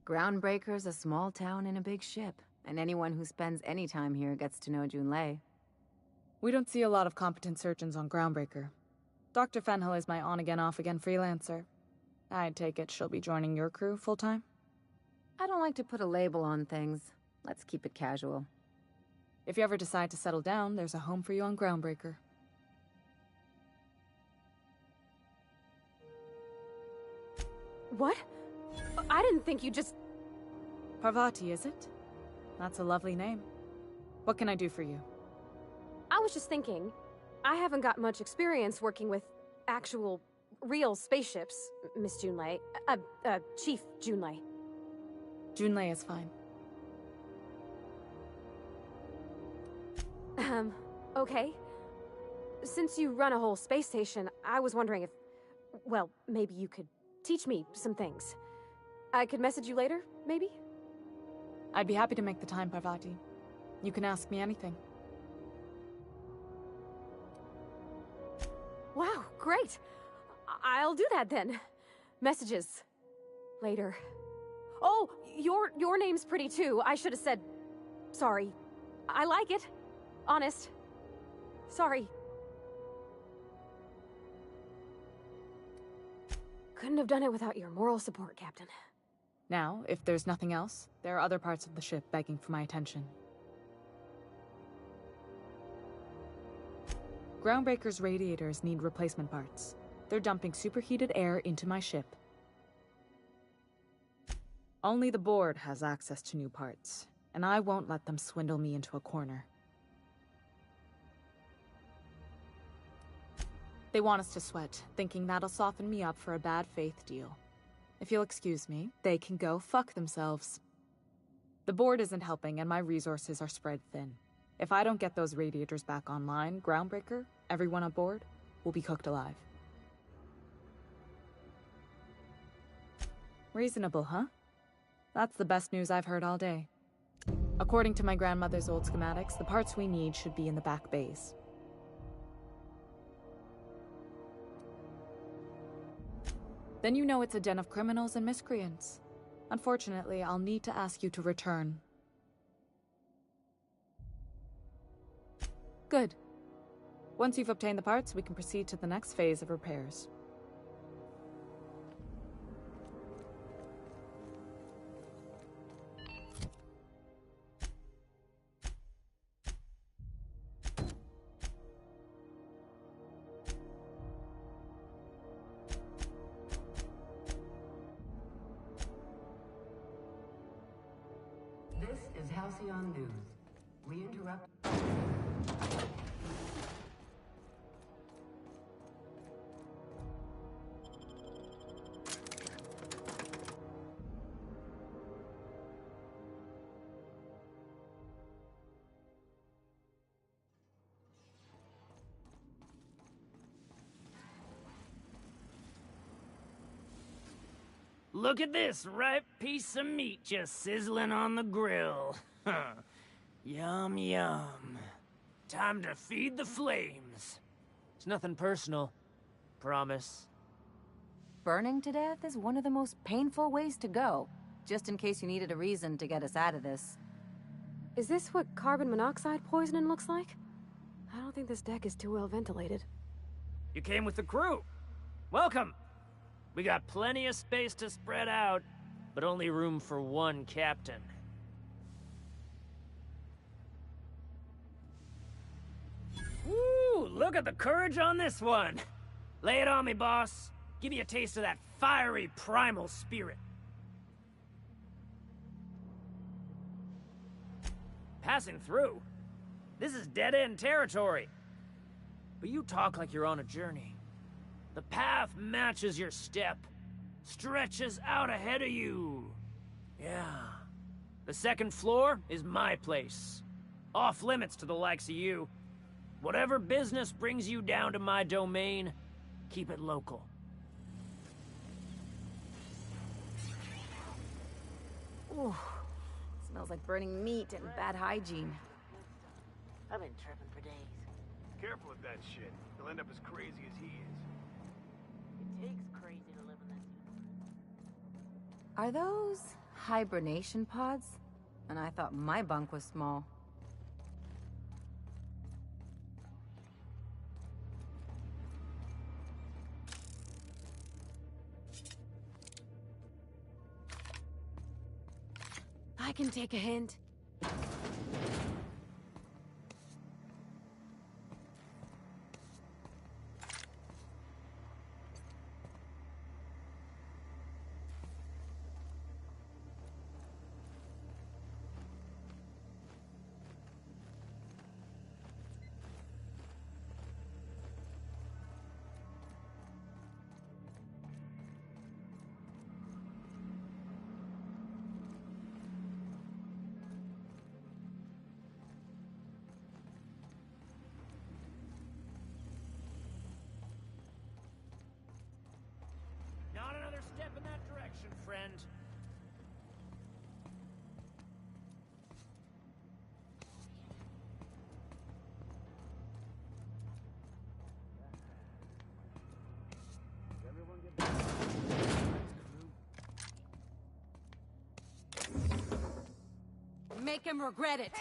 Groundbreaker's a small town in a big ship, and anyone who spends any time here gets to know Junlei. We don't see a lot of competent surgeons on Groundbreaker. Dr. Fenhill is my on-again, off-again freelancer. I take it she'll be joining your crew full-time? I don't like to put a label on things. Let's keep it casual. If you ever decide to settle down, there's a home for you on Groundbreaker. What? I didn't think you just... Parvati, is it? That's a lovely name. What can I do for you? I was just thinking, I haven't got much experience working with actual, real spaceships, Miss Junlei. Chief Junlei. Junlei is fine. Okay. Since you run a whole space station, I was wondering if... well, maybe you could teach me some things. I could message you later, maybe? I'd be happy to make the time, Parvati. You can ask me anything. Wow, great! I'll do that then. Messages. Later. Oh, your name's pretty too. I should have said... sorry. I like it. Honest. Sorry. Couldn't have done it without your moral support, Captain. Now, if there's nothing else, there are other parts of the ship begging for my attention. Groundbreaker's radiators need replacement parts. They're dumping superheated air into my ship. Only the board has access to new parts, and I won't let them swindle me into a corner. They want us to sweat, thinking that'll soften me up for a bad faith deal. If you'll excuse me, they can go fuck themselves. The board isn't helping, and my resources are spread thin. If I don't get those radiators back online, Groundbreaker, everyone on board, will be cooked alive. Reasonable, huh? That's the best news I've heard all day. According to my grandmother's old schematics, the parts we need should be in the back bays. Then you know it's a den of criminals and miscreants. Unfortunately, I'll need to ask you to return. Good. Once you've obtained the parts, we can proceed to the next phase of repairs. This is Halcyon News. We interrupt. Look at this ripe piece of meat just sizzling on the grill. Yum, yum. Time to feed the flames. It's nothing personal. Promise. Burning to death is one of the most painful ways to go, just in case you needed a reason to get us out of this. Is this what carbon monoxide poisoning looks like? I don't think this deck is too well ventilated. You came with the crew. Welcome. We got plenty of space to spread out, but only room for one captain. Woo! Look at the courage on this one. Lay it on me, boss. Give me a taste of that fiery primal spirit. Passing through. This is dead-end territory. But you talk like you're on a journey. The path matches your step, stretches out ahead of you. Yeah. The second floor is my place. Off limits to the likes of you. Whatever business brings you down to my domain, keep it local. Ooh, smells like burning meat and bad hygiene. I've been tripping for days. Careful with that shit. You'll end up as crazy as he is. It takes crazy to live in this universe. Are those hibernation pods? And I thought my bunk was small. I can take a hint. make him regret it.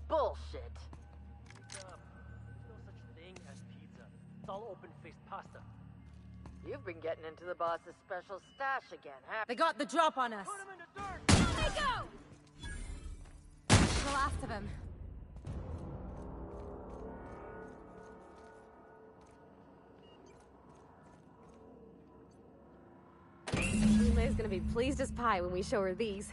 Bullshit. There's no such thing as pizza. It's all open-faced pasta. You've been getting into the boss's special stash again, huh? They got the drop on us. Put him in the dirt! Let go! The last of him. Lily's gonna be pleased as pie when we show her these.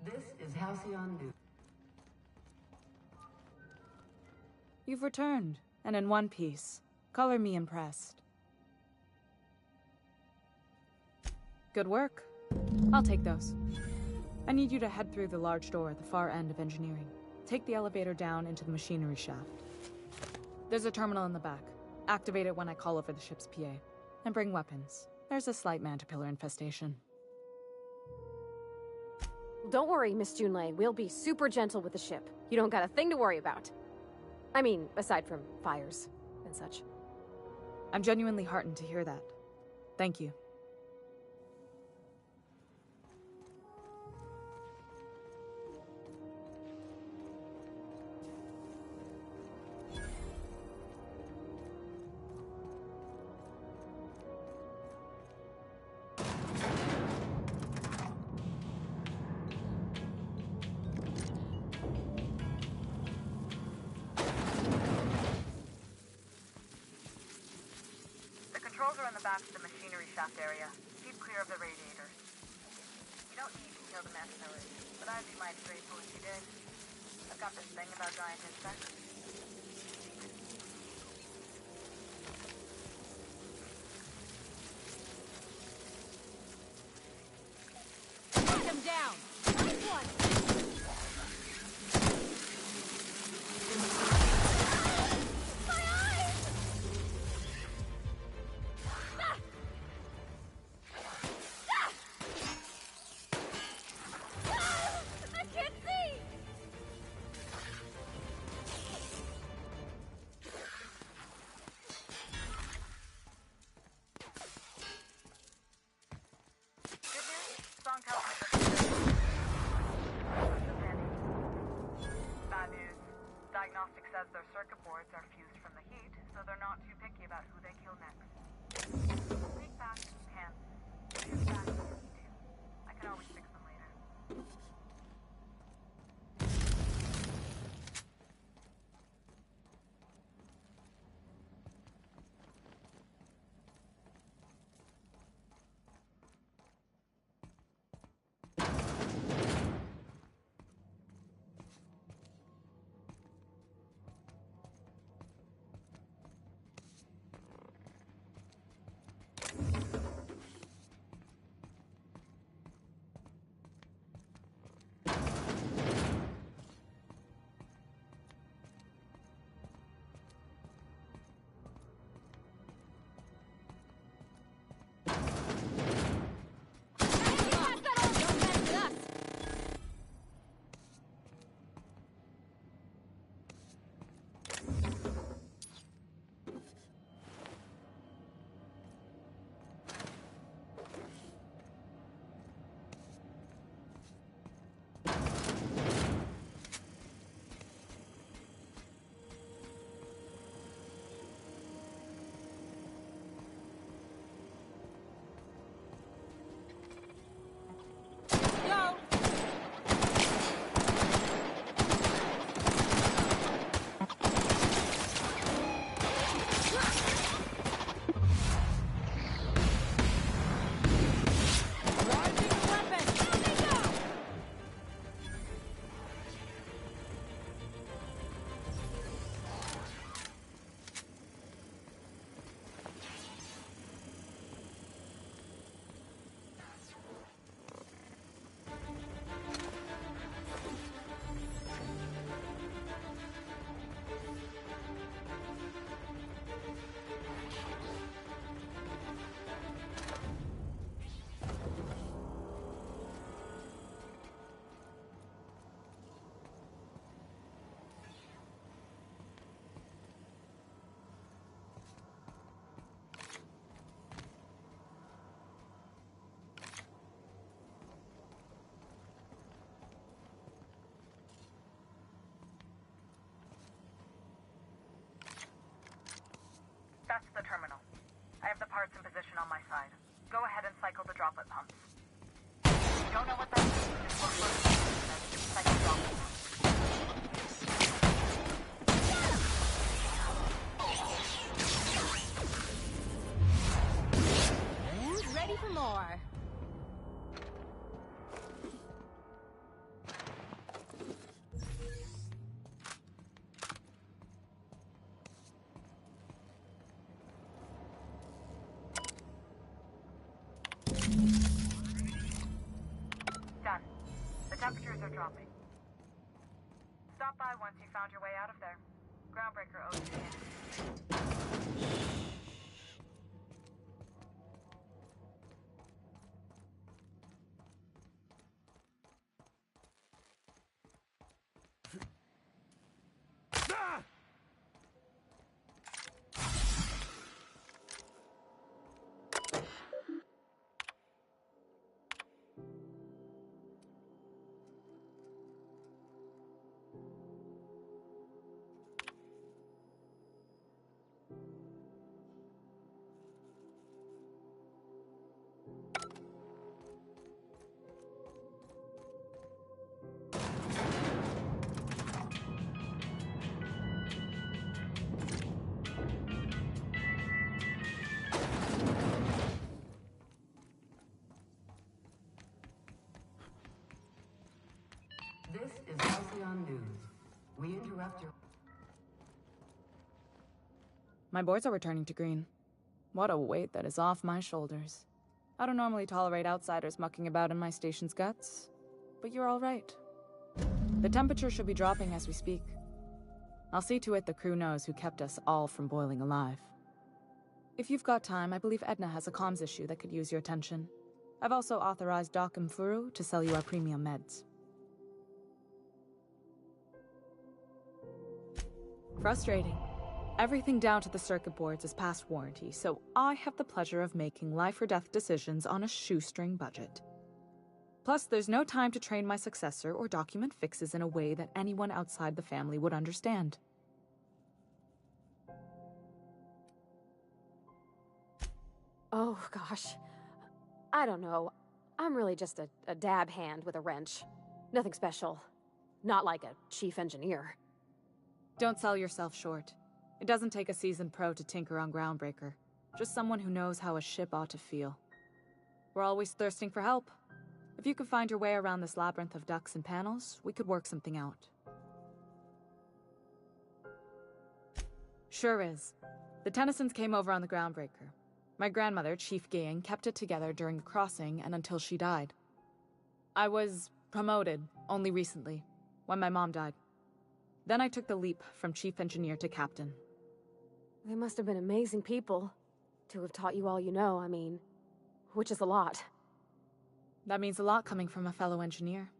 This is Halcyon News. You've returned, and in one piece. Color me impressed. Good work. I'll take those. I need you to head through the large door at the far end of engineering. Take the elevator down into the machinery shaft. There's a terminal in the back. Activate it when I call over the ship's PA. And bring weapons. There's a slight mantipillar infestation. Don't worry, Miss Junlei. We'll be super gentle with the ship. You don't got a thing to worry about. I mean, aside from fires and such. I'm genuinely heartened to hear that. Thank you. Back to the machinery shaft area. Keep clear of the radiators. You don't need to kill the mess, but I'd be mighty grateful if you did. Got this thing about giant insects? Take them down! Nice one! My eyes! Ah! Ah! Ah! I can't see! Good news? Song tells me that bad news. Diagnostic says their circuit boards are fused from the heat, so they're not too picky about who they kill next. Take back, hands. Shoot back if you need to. I can always fix them later. That's the terminal. I have the parts in position on my side. Go ahead and cycle the droplet pumps. If you don't know what that means, just look for the cycle droplet pumps. Who's ready for more? Done. The temperatures are dropping. Stop by once you found your way out of there. Groundbreaker owes you in. This is Halcyon News. We interrupt your... My boards are returning to green. What a weight that is off my shoulders. I don't normally tolerate outsiders mucking about in my station's guts, but you're all right. The temperature should be dropping as we speak. I'll see to it the crew knows who kept us all from boiling alive. If you've got time, I believe Edna has a comms issue that could use your attention. I've also authorized Doc and Furu to sell you our premium meds. Frustrating. Everything down to the circuit boards is past warranty, so I have the pleasure of making life-or-death decisions on a shoestring budget. Plus, there's no time to train my successor or document fixes in a way that anyone outside the family would understand. Oh, gosh. I don't know. I'm really just a dab hand with a wrench. Nothing special. Not like a chief engineer. Don't sell yourself short. It doesn't take a seasoned pro to tinker on Groundbreaker. Just someone who knows how a ship ought to feel. We're always thirsting for help. If you could find your way around this labyrinth of ducts and panels, we could work something out. Sure is. The Tennysons came over on the Groundbreaker. My grandmother, Chief Gang, kept it together during the crossing and until she died. I was promoted only recently, when my mom died. Then I took the leap from chief engineer to captain. They must have been amazing people to have taught you all you know, I mean, which is a lot. That means a lot coming from a fellow engineer.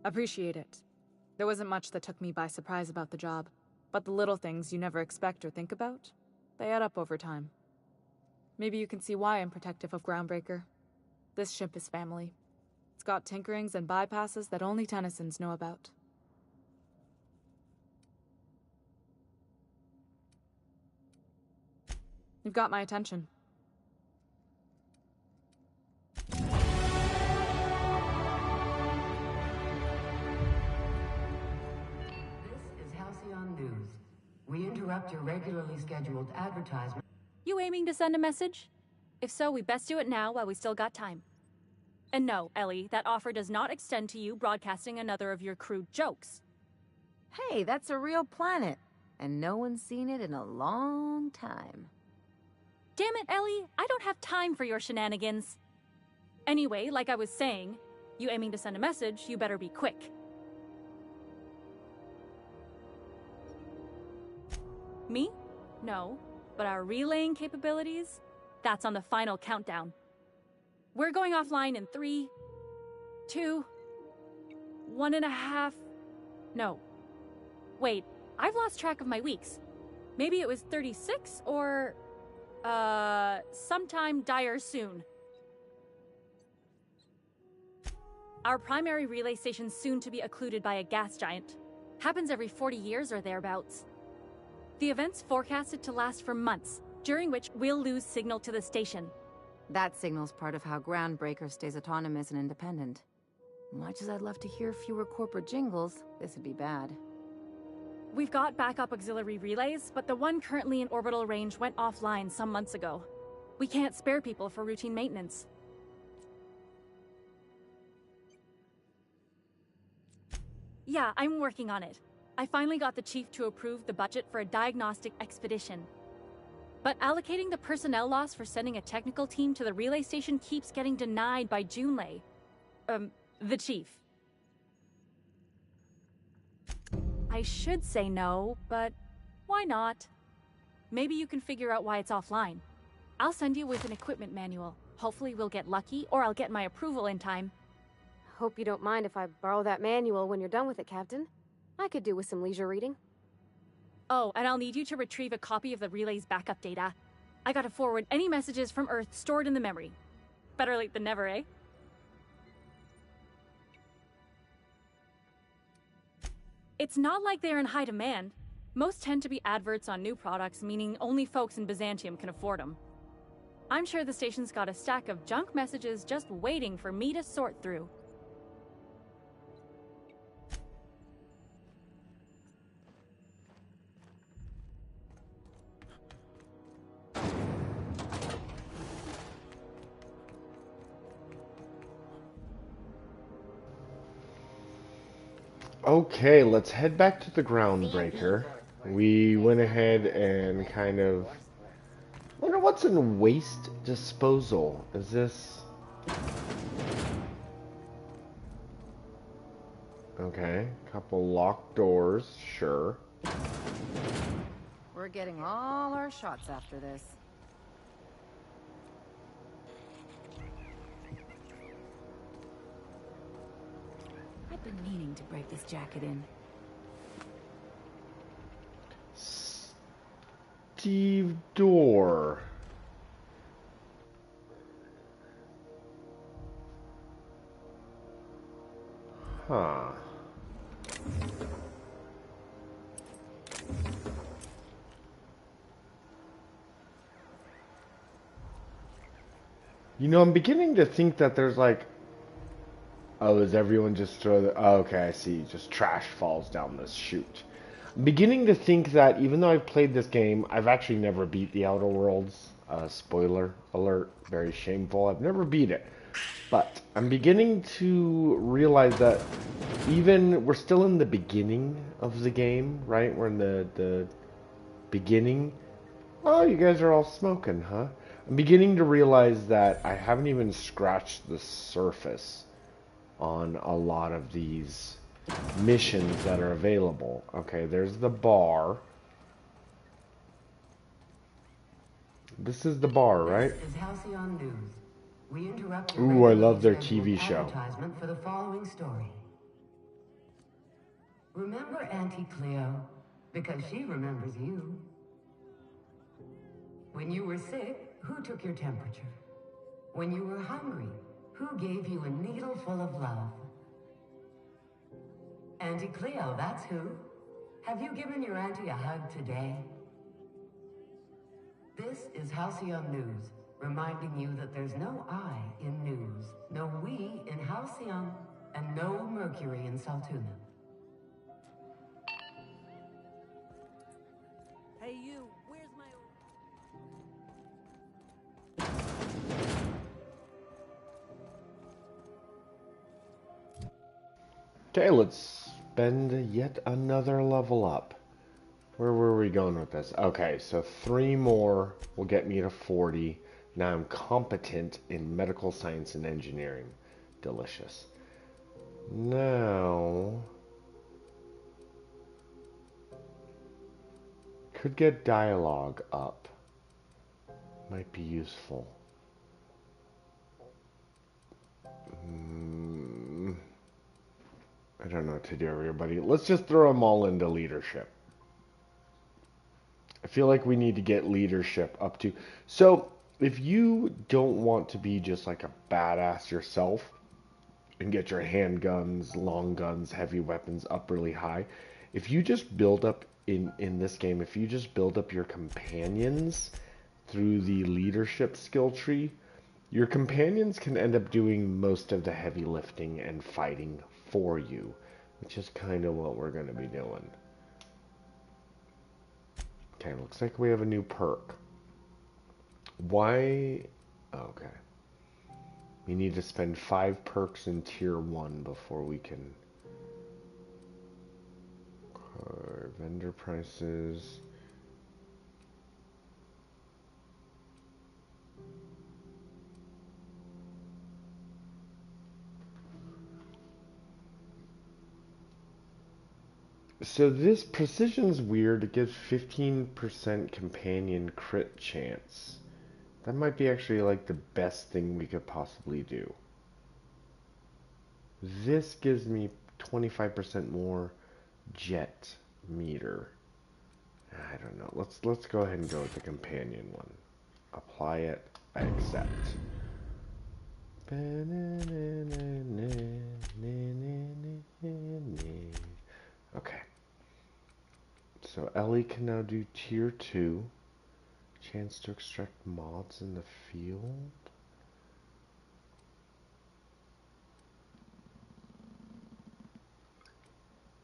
Appreciate it. There wasn't much that took me by surprise about the job, but the little things you never expect or think about, they add up over time. Maybe you can see why I'm protective of Groundbreaker. This ship is family. It's got tinkerings and bypasses that only Tennysons know about. You've got my attention. This is Halcyon News. We interrupt your regularly scheduled advertisement. You aiming to send a message? If so, we best do it now while we still got time. And no, Ellie, that offer does not extend to you broadcasting another of your crude jokes. Hey, that's a real planet, and no one's seen it in a long time. Damn it, Ellie, I don't have time for your shenanigans. Anyway, like I was saying, you aiming to send a message, you better be quick. Me? No. But our relaying capabilities? That's on the final countdown. We're going offline in 3, 2, 1.5... No. Wait, I've lost track of my weeks. Maybe it was 36 or... sometime dire soon. Our primary relay station's soon to be occluded by a gas giant. Happens every 40 years or thereabouts. The event's forecasted to last for months, during which we'll lose signal to the station. That signal's part of how Groundbreaker stays autonomous and independent. Much as I'd love to hear fewer corporate jingles, this would be bad. We've got backup auxiliary relays, but the one currently in orbital range went offline some months ago. We can't spare people for routine maintenance. Yeah, I'm working on it. I finally got the chief to approve the budget for a diagnostic expedition. But allocating the personnel loss for sending a technical team to the relay station keeps getting denied by Junlei. The chief. I should say no, but why not? Maybe you can figure out why it's offline. I'll send you with an equipment manual. Hopefully we'll get lucky, or I'll get my approval in time. Hope you don't mind if I borrow that manual when you're done with it, Captain. I could do with some leisure reading. Oh, and I'll need you to retrieve a copy of the relay's backup data. I gotta forward any messages from Earth stored in the memory. Better late than never, eh? It's not like they're in high demand. Most tend to be adverts on new products, meaning only folks in Byzantium can afford them. I'm sure the station's got a stack of junk messages just waiting for me to sort through. Okay, let's head back to the Groundbreaker. We went ahead and kind of... I wonder what's in waste disposal. Is this... Okay, couple locked doors, sure. We're getting all our shots after this. I've been meaning to break this jacket in. Steve Door. Huh. You know, I'm beginning to think that there's like... Oh, is everyone just throw the... Oh, okay, I see. Just trash falls down this chute. I'm beginning to think that even though I've played this game, I've actually never beat the Outer Worlds. Spoiler alert, very shameful. I've never beat it. But I'm beginning to realize that even... We're still in the beginning of the game, right? We're in the beginning. Oh, you guys are all smoking, huh? I'm beginning to realize that I haven't even scratched the surface on a lot of these missions that are available. Okay, there's the bar. This is the bar, right? This is Halcyon News. We interrupt your Ooh, I love their regularly TV scheduled show. advertisement for the following story. Remember Auntie Cleo? Because she remembers you. When you were sick, who took your temperature? When you were hungry, who gave you a needle full of love? Auntie Cleo, that's who. Have you given your auntie a hug today? This is Halcyon News, reminding you that there's no I in news, no we in Halcyon, and no Mercury in Saltuna. Hey you, where's my... Okay, let's spend yet another level up. Where were we going with this? Okay, so 3 more will get me to 40. Now I'm competent in medical science and engineering. Delicious. Now... Could get dialogue up. Might be useful. I don't know what to do, everybody. Let's just throw them all into leadership. I feel like we need to get leadership up to... So, if you don't want to be just like a badass yourself and get your handguns, long guns, heavy weapons up really high, if you just build up in this game, if you just build up your companions through the leadership skill tree, your companions can end up doing most of the heavy lifting and fighting for you, which is kind of what we're going to be doing. Okay, looks like we have a new perk. Why? Okay. We need to spend 5 perks in tier 1 before we can... vendor prices... So this precision's weird. It gives 15% companion crit chance. That might be actually like the best thing we could possibly do. This gives me 25% more jet meter. I don't know. Let's go ahead and go with the companion one. Apply it. I accept. Okay. So Ellie can now do tier 2. Chance to extract mods in the field.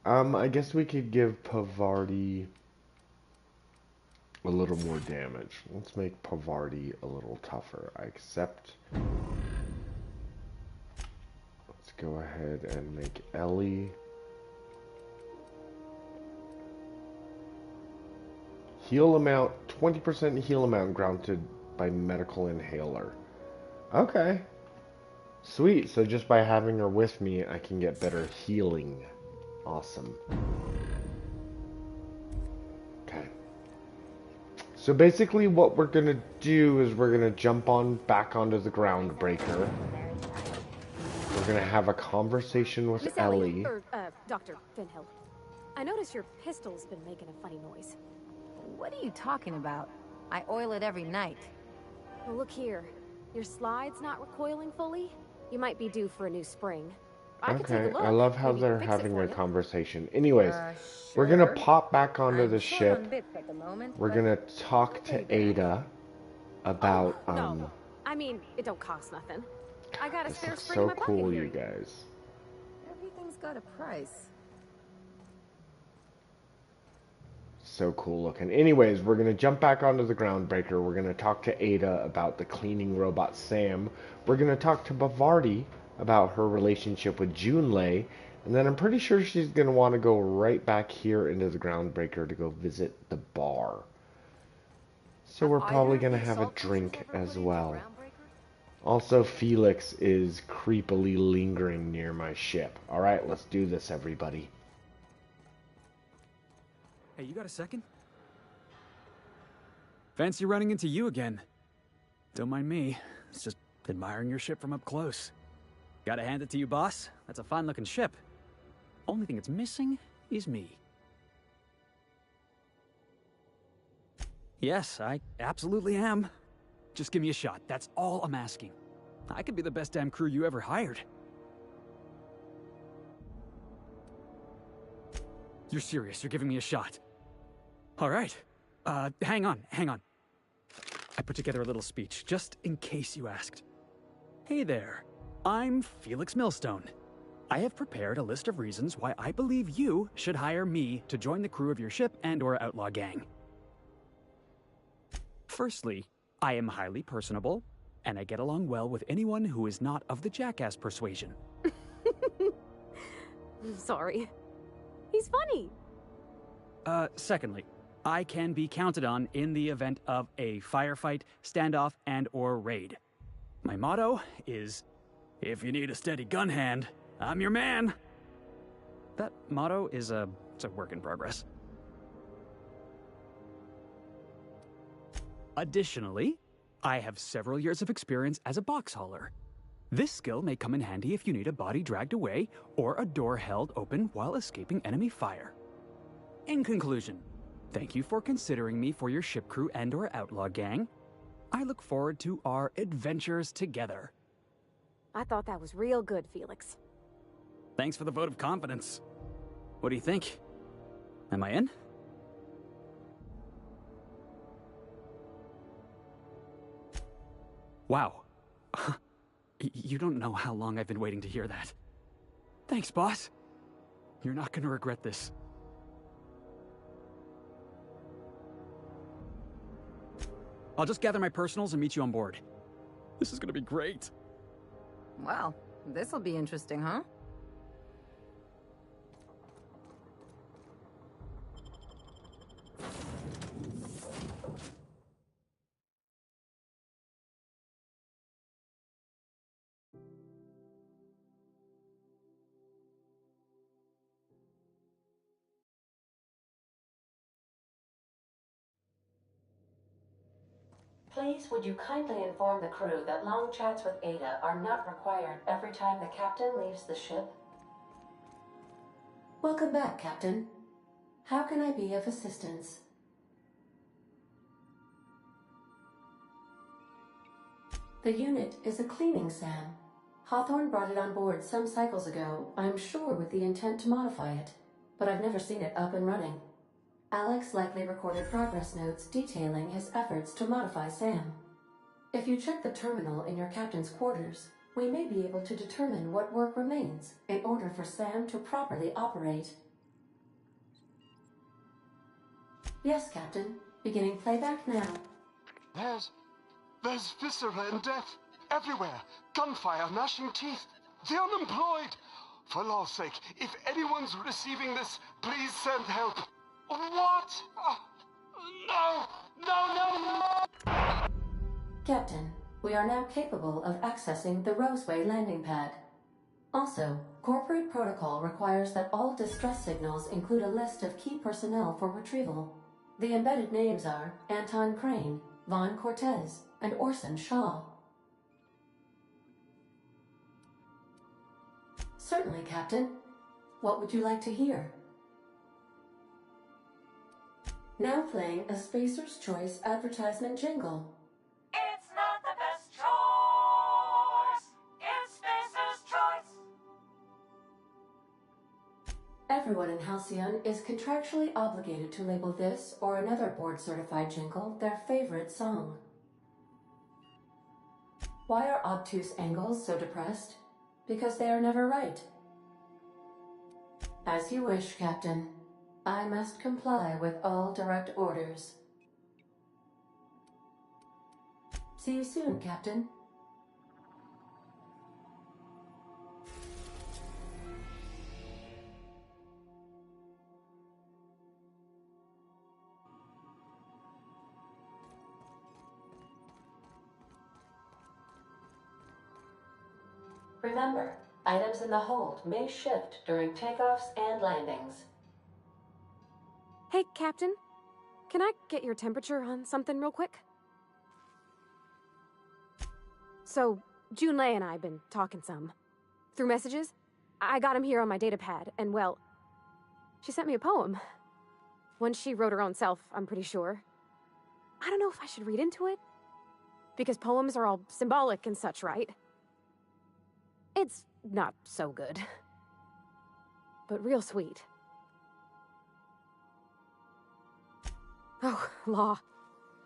I guess we could give Pavardi a little more damage. Let's make Pavardi a little tougher. I accept. Let's go ahead and make Ellie Heal amount, 20% heal amount granted by medical inhaler. Okay. Sweet, so just by having her with me, I can get better healing. Awesome. Okay. So basically what we're gonna do is we're gonna jump back onto the Groundbreaker. We're gonna have a conversation with Miss Ellie. Dr. Finhill. I notice your pistol's been making a funny noise. What are you talking about? I oil it every night. Well, look here. Your slide's not recoiling fully. You might be due for a new spring. I could take a Okay, look. I love how Maybe they're fix it having for a you. conversation. Anyways, we're Sure. gonna pop back onto the short on ship. bits at the moment, We're but gonna talk to Ada about No, I mean, it don't cost nothing. I got a this spare looks spring in so my pocket cool, here. you guys. everything's got a price. So cool looking. Anyways, we're gonna jump back onto the Groundbreaker. We're gonna talk to Ada about the cleaning robot Sam. We're gonna talk to Bavardi about her relationship with Junlei, and then I'm pretty sure she's gonna want to go right back here into the Groundbreaker to go visit the bar. So we're probably gonna have a drink as well. Also, Felix is creepily lingering near my ship. Alright, let's do this, everybody. Hey, you got a second? Fancy running into you again. Don't mind me. It's just admiring your ship from up close. Gotta hand it to you, boss. That's a fine-looking ship. Only thing it's missing is me. Yes, I absolutely am. Just give me a shot. That's all I'm asking. I could be the best damn crew you ever hired. You're serious. You're giving me a shot. All right. Hang on. I put together a little speech, just in case you asked. Hey there. I'm Felix Millstone. I have prepared a list of reasons why I believe you should hire me to join the crew of your ship and/or outlaw gang. Firstly, I am highly personable, and I get along well with anyone who is not of the jackass persuasion. Sorry. He's funny. Secondly, I can be counted on in the event of a firefight, standoff, and/or raid. My motto is, if you need a steady gun hand, I'm your man. That motto is it's a work in progress. Additionally, I have several years of experience as a box hauler. This skill may come in handy if you need a body dragged away or a door held open while escaping enemy fire. In conclusion, thank you for considering me for your ship crew and/or outlaw gang. I look forward to our adventures together. I thought that was real good, Felix. Thanks for the vote of confidence. What do you think? Am I in? Wow. You don't know how long I've been waiting to hear that. Thanks, boss. You're not gonna regret this. I'll just gather my personals and meet you on board. This is gonna be great. Well, this'll be interesting, huh? Please, would you kindly inform the crew that long chats with Ada are not required every time the captain leaves the ship? Welcome back, Captain. How can I be of assistance? The unit is a cleaning SAM. Hawthorne brought it on board some cycles ago, I'm sure with the intent to modify it, but I've never seen it up and running. Alex likely recorded progress notes detailing his efforts to modify SAM. If you check the terminal in your captain's quarters, we may be able to determine what work remains in order for SAM to properly operate. Yes, Captain. Beginning playback now. There's viscera and death everywhere. Gunfire, gnashing teeth. The unemployed. For law's sake, if anyone's receiving this, please send help. What? No! No, no, no! Captain, we are now capable of accessing the Roseway landing pad. Also, corporate protocol requires that all distress signals include a list of key personnel for retrieval. The embedded names are Anton Crane, Vaughn Cortez, and Orson Shaw. Certainly, Captain. What would you like to hear? Now playing a Spacer's Choice advertisement jingle. It's not the best choice. It's Spacer's Choice. Everyone in Halcyon is contractually obligated to label this or another board-certified jingle their favorite song. Why are obtuse angles so depressed? Because they are never right. As you wish, Captain. I must comply with all direct orders. See you soon, Captain. Remember, items in the hold may shift during takeoffs and landings. Hey, Captain. Can I get your temperature on something real quick? So, Junlei and I have been talking some. Through messages. I got him here on my datapad, and well, she sent me a poem. One she wrote her own self, I'm pretty sure. I don't know if I should read into it. Because poems are all symbolic and such, right? It's not so good. But real sweet. Oh, law.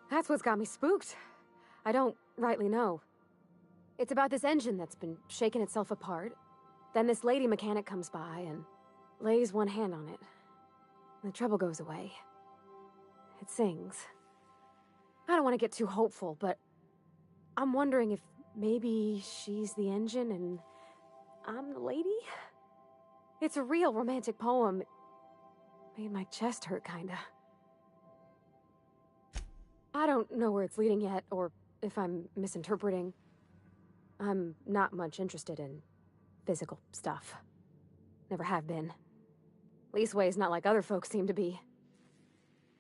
That's what's got me spooked. I don't rightly know. It's about this engine that's been shaking itself apart. Then this lady mechanic comes by and lays one hand on it. And the trouble goes away. It sings. I don't want to get too hopeful, but I'm wondering if maybe she's the engine and I'm the lady? It's a real romantic poem. Made my chest hurt, kinda. I don't know where it's leading yet, or if I'm misinterpreting. I'm not much interested in physical stuff. Never have been. Leastways not like other folks seem to be.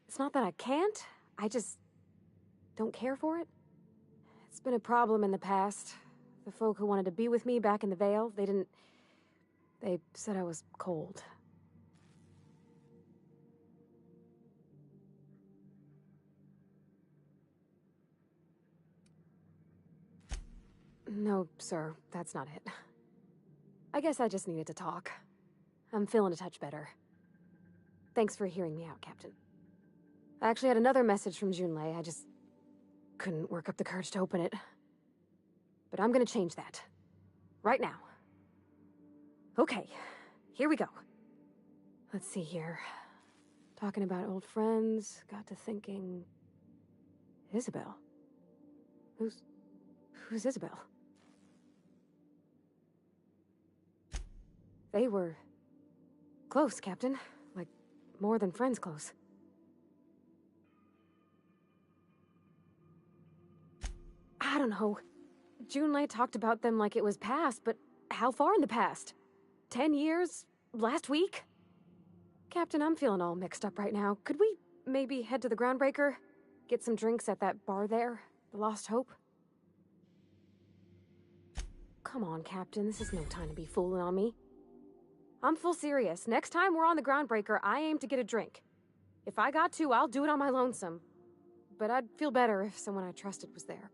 It's not that I can't, I just don't care for it. It's been a problem in the past. The folk who wanted to be with me back in the Vale, they said I was cold. No, sir, that's not it. I guess I just needed to talk. I'm feeling a touch better. Thanks for hearing me out, Captain. I actually had another message from Junlei. I just couldn't work up the courage to open it. But I'm gonna change that. Right now. Okay, here we go. Let's see here. Talking about old friends, got to thinking... Isabel? Who's Isabel? They were... close, Captain. Like, more than friends close. I don't know. Junlei talked about them like it was past, but how far in the past? 10 years? Last week? Captain, I'm feeling all mixed up right now. Could we maybe head to the Groundbreaker? Get some drinks at that bar there? The Lost Hope? Come on, Captain. This is no time to be fooling on me. I'm full serious. Next time we're on the Groundbreaker, I aim to get a drink. If I got to, I'll do it on my lonesome. But I'd feel better if someone I trusted was there.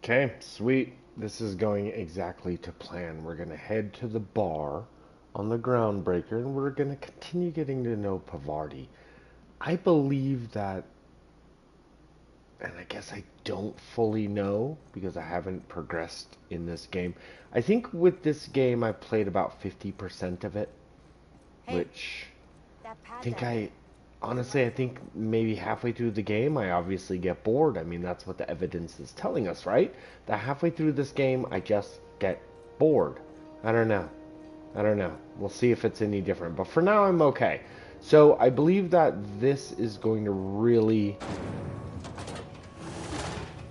Okay, sweet. This is going exactly to plan. We're going to head to the bar on the Groundbreaker, and we're going to continue getting to know Pavarti. I believe that, and I guess I don't fully know because I haven't progressed in this game. I think with this game I played about 50% of it, which I think honestly, I think maybe halfway through the game, I obviously get bored. I mean, that's what the evidence is telling us, right? That halfway through this game, I just get bored. I don't know. We'll see if it's any different. But for now, I'm okay. So I believe that this is going to really...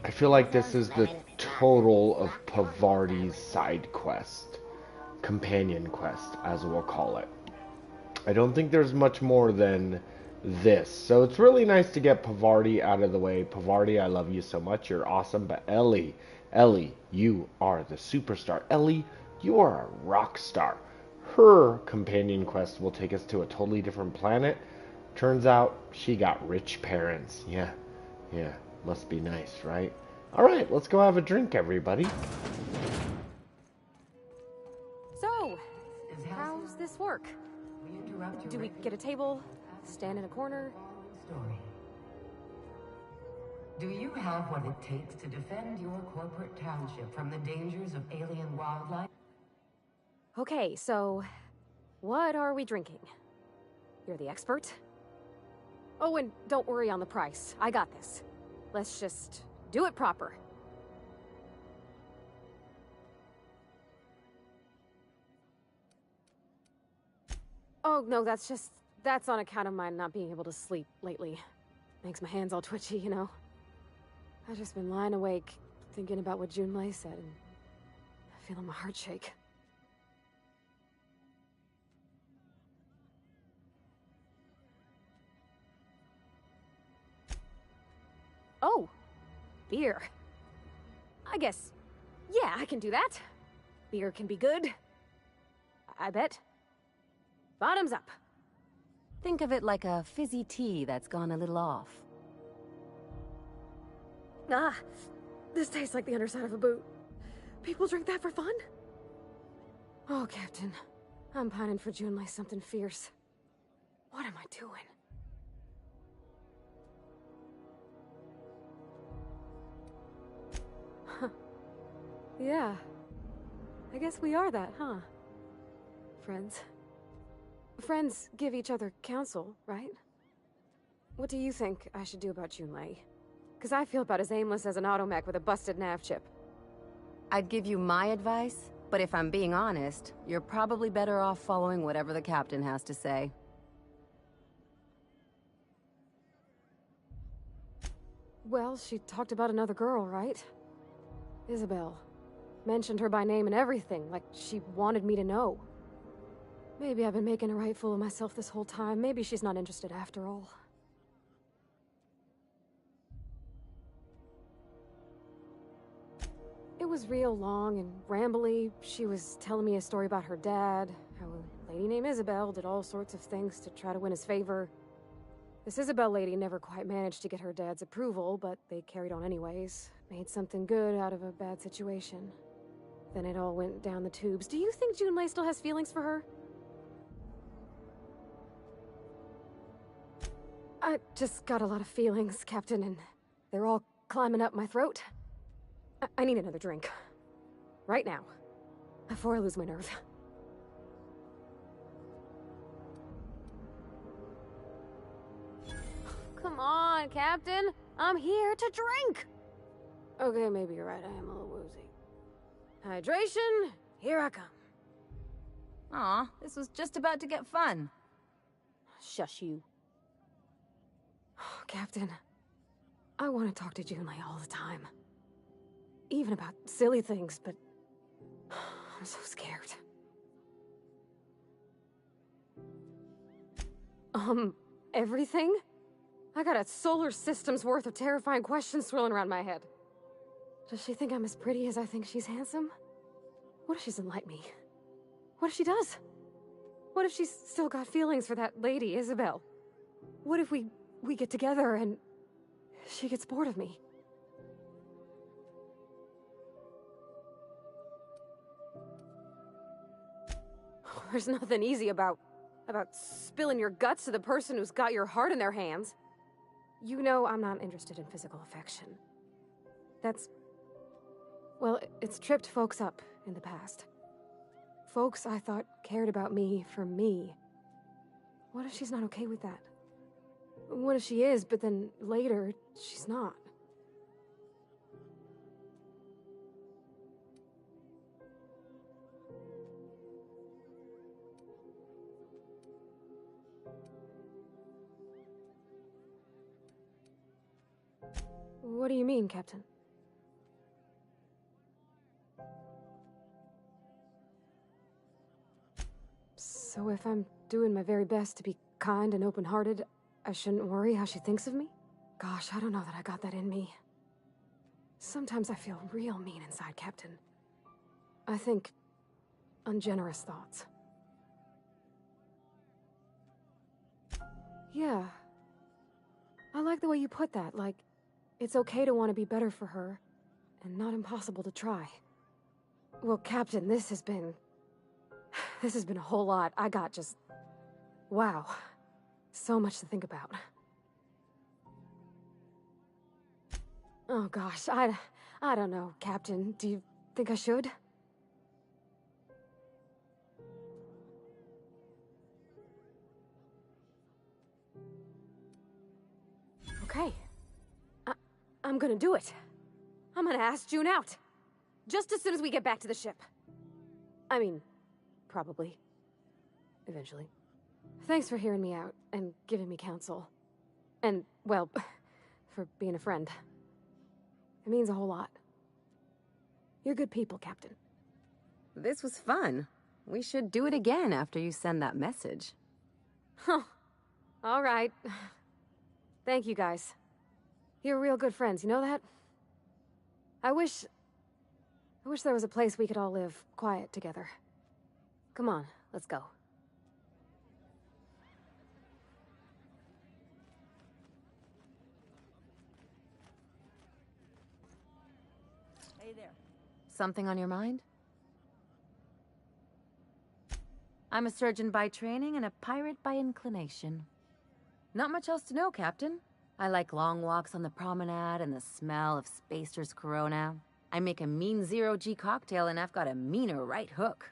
I feel like this is the total of Pavarti's side quest. Companion quest, as we'll call it. I don't think there's much more than this. So it's really nice to get Pavarti out of the way. Pavarti, I love you so much. You're awesome. But Ellie, you are the superstar. Ellie, you are a rock star. Her companion quest will take us to a totally different planet. Turns out she got rich parents. Yeah. Must be nice, right? Alright, let's go have a drink, everybody. So, how's this work? Do we get a table? Stand in a corner? Do you have what it takes to defend your corporate township from the dangers of alien wildlife? Okay, so what are we drinking? You're the expert? Oh, and don't worry on the price. I got this. Let's just do it proper. Oh, no, that's on account of my not being able to sleep lately. Makes my hands all twitchy, you know? I've just been lying awake, thinking about what Junlei said, and feeling my heart shake. Oh, beer. I guess, yeah, I can do that. Beer can be good. I bet. Bottoms up. Think of it like a fizzy tea that's gone a little off. Ah, this tastes like the underside of a boot. People drink that for fun? Oh, Captain. I'm pining for Junlei something fierce. What am I doing? Huh. Yeah. I guess we are that, huh? Friends. Friends give each other counsel, right? What do you think I should do about Junlei? Because I feel about as aimless as an automech with a busted nav chip. I'd give you my advice, but if I'm being honest, you're probably better off following whatever the captain has to say. Well, she talked about another girl, right? Isabel. Mentioned her by name and everything, like she wanted me to know. Maybe I've been making a right fool of myself this whole time. Maybe she's not interested after all. It was real long and rambly. She was telling me a story about her dad, how a lady named Isabel did all sorts of things to try to win his favor. This Isabel lady never quite managed to get her dad's approval, but they carried on anyways. Made something good out of a bad situation. Then it all went down the tubes. Do you think Junlei still has feelings for her? I just got a lot of feelings, Captain, and they're all climbing up my throat. I need another drink. Right now. Before I lose my nerve. Come on, Captain. I'm here to drink. Okay, maybe you're right. I am a little woozy. Hydration, here I come. Aw, this was just about to get fun. Shush you. Captain, I want to talk to Junlei all the time. Even about silly things, but I'm so scared. Everything? I got a solar system's worth of terrifying questions swirling around my head. Does she think I'm as pretty as I think she's handsome? What if she doesn't like me? What if she does? What if she's still got feelings for that lady, Isabel? What if we get together and she gets bored of me? There's nothing easy about spilling your guts to the person who's got your heart in their hands. You know I'm not interested in physical affection. Well, it's tripped folks up in the past. Folks I thought cared about me for me. What if she's not okay with that? What if she is, but then later, she's not? What do you mean, Captain? So if I'm doing my very best to be kind and open-hearted, I shouldn't worry how she thinks of me? Gosh, I don't know that I got that in me. Sometimes I feel real mean inside, Captain. I think ungenerous thoughts. Yeah. I like the way you put that, like, it's okay to want to be better for her, and not impossible to try. Well, Captain, this has been a whole lot. I got just... wow. So much to think about. Oh gosh, I don't know, Captain. Do you think I should? Okay. I'm gonna do it. I'm gonna ask June out. Just as soon as we get back to the ship. I mean, probably. Eventually. Thanks for hearing me out and giving me counsel. And, well, for being a friend. It means a whole lot. You're good people, Captain. This was fun. We should do it again after you send that message. Huh. All right. Thank you, guys. You're real good friends, you know that? I wish there was a place we could all live quiet together. Come on, let's go. Hey there. Something on your mind? I'm a surgeon by training and a pirate by inclination. Not much else to know, Captain. I like long walks on the promenade and the smell of Spacer's Corona. I make a mean zero-G cocktail and I've got a meaner right hook.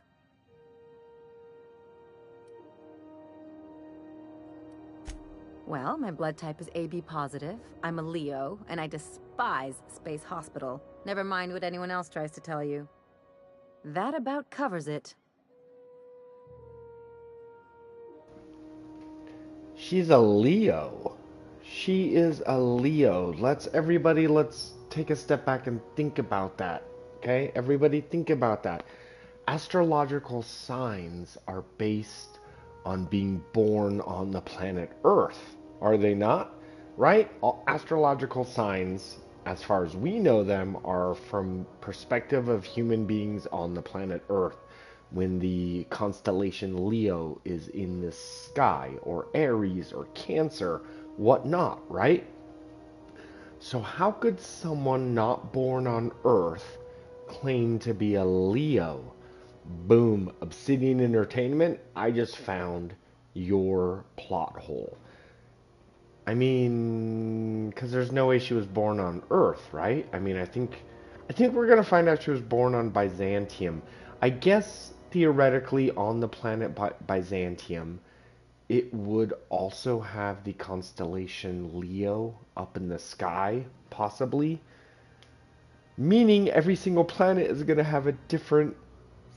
Well, my blood type is AB positive. I'm a Leo, and I despise Space Hospital. Never mind what anyone else tries to tell you. That about covers it. She's a Leo. She is a Leo. Let's take a step back and think about that. Okay? Everybody think about that. Astrological signs are based on being born on the planet Earth. Are they not? Right? All astrological signs, as far as we know them, are from perspective of human beings on the planet Earth. When the constellation Leo is in the sky, or Aries, or Cancer, whatnot, right? So how could someone not born on Earth claim to be a Leo? Boom, Obsidian Entertainment, I just found your plot hole. I mean, because there's no way she was born on Earth, right? I mean, I think we're going to find out she was born on Byzantium. I guess theoretically on the planet Byzantium, it would also have the constellation Leo up in the sky, possibly. Meaning every single planet is going to have a different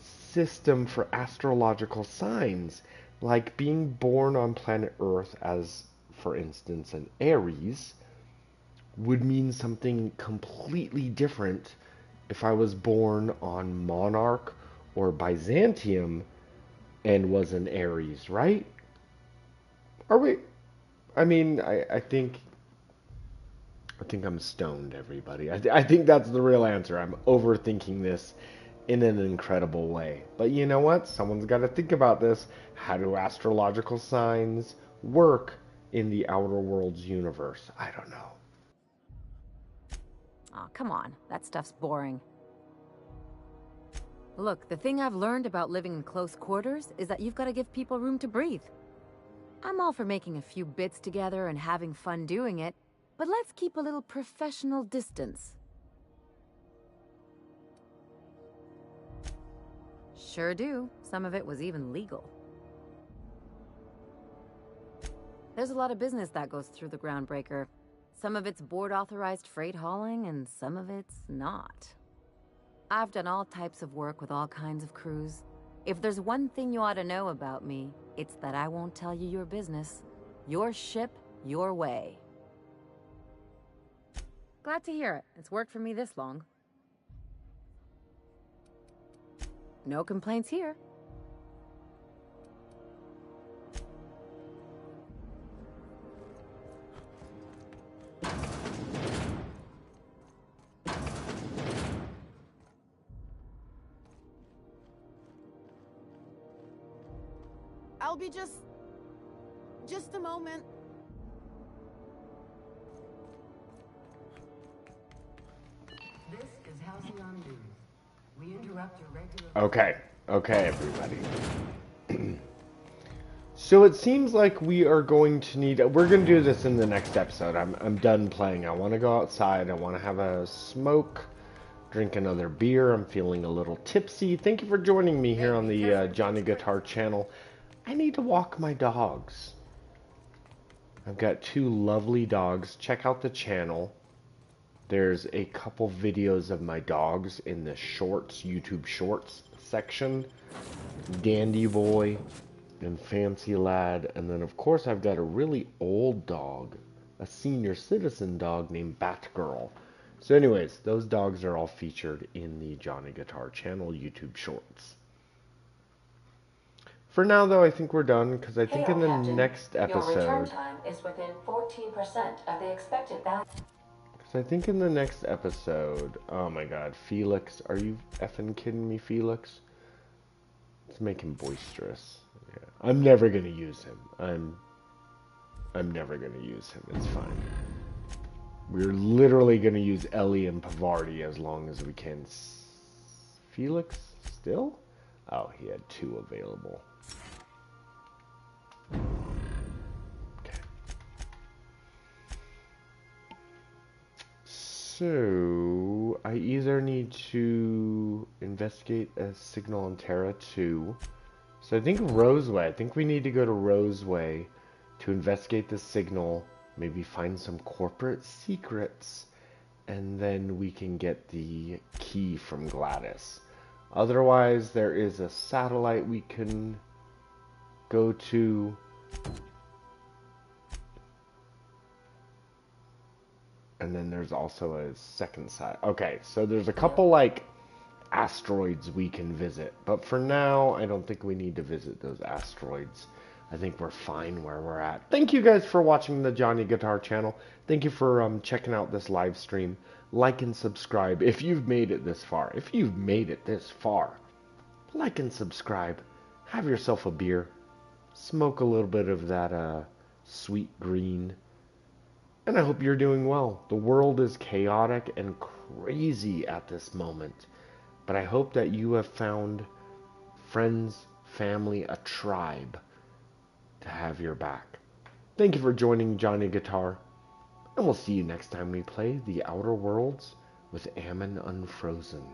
system for astrological signs. Like being born on planet Earth as, for instance, an Aries would mean something completely different if I was born on Monarch or Byzantium and was an Aries, right? Are we? I mean, I think I'm stoned, everybody. I think that's the real answer. I'm overthinking this in an incredible way. But you know what? Someone's got to think about this. How do astrological signs work in the Outer Worlds universe? I don't know. Aw, come on. That stuff's boring. Look, the thing I've learned about living in close quarters is that you've got to give people room to breathe. I'm all for making a few bits together and having fun doing it, but let's keep a little professional distance. Sure do. Some of it was even legal. There's a lot of business that goes through the Groundbreaker. Some of it's board-authorized freight hauling, and some of it's not. I've done all types of work with all kinds of crews. If there's one thing you ought to know about me, it's that I won't tell you your business. Your ship, your way. Glad to hear it. It's worked for me this long. No complaints here. I'll be just a moment. This is Halcyon News. We interrupt your regular... Okay, everybody. So it seems like we are going to need... We're going to do this in the next episode. I'm done playing. I want to go outside. I want to have a smoke, drink another beer. I'm feeling a little tipsy. Thank you for joining me here on the Johnny Guitar channel. I need to walk my dogs. I've got 2 lovely dogs. Check out the channel. There's a couple videos of my dogs in the shorts, YouTube shorts section. Dandy Boy and Fancy Lad. And then of course I've got a really old dog, a senior citizen dog named Batgirl. So anyways, those dogs are all featured in the Johnny Guitar channel YouTube shorts. For now, though, I think we're done, because I think in the next episode... Your return time is within 14% of the expected value. Because I think in the next episode... Oh my god, Felix. Are you effing kidding me, Felix? Let's make him boisterous. Yeah. I'm never going to use him. I'm never going to use him. It's fine. We're literally going to use Ellie and Pavardi as long as we can. Felix? Still? Oh, he had 2 available. Okay. So, I either need to investigate a signal on Terra 2. So I think Roseway. I think we need to go to Roseway to investigate the signal, maybe find some corporate secrets, and then we can get the key from Gladys. Otherwise, there is a satellite we can go to. And then there's also a second side. Okay, so there's a couple, like, asteroids we can visit. But for now, I don't think we need to visit those asteroids. I think we're fine where we're at. Thank you guys for watching the Johnny Guitar channel. Thank you for checking out this live stream. Like and subscribe if you've made it this far. If you've made it this far, like and subscribe. Have yourself a beer. Smoke a little bit of that sweet green. And I hope you're doing well. The world is chaotic and crazy at this moment. But I hope that you have found friends, family, a tribe to have your back. Thank you for joining Johnny Guitar. And we'll see you next time we play The Outer Worlds with Ammon Unfrozen.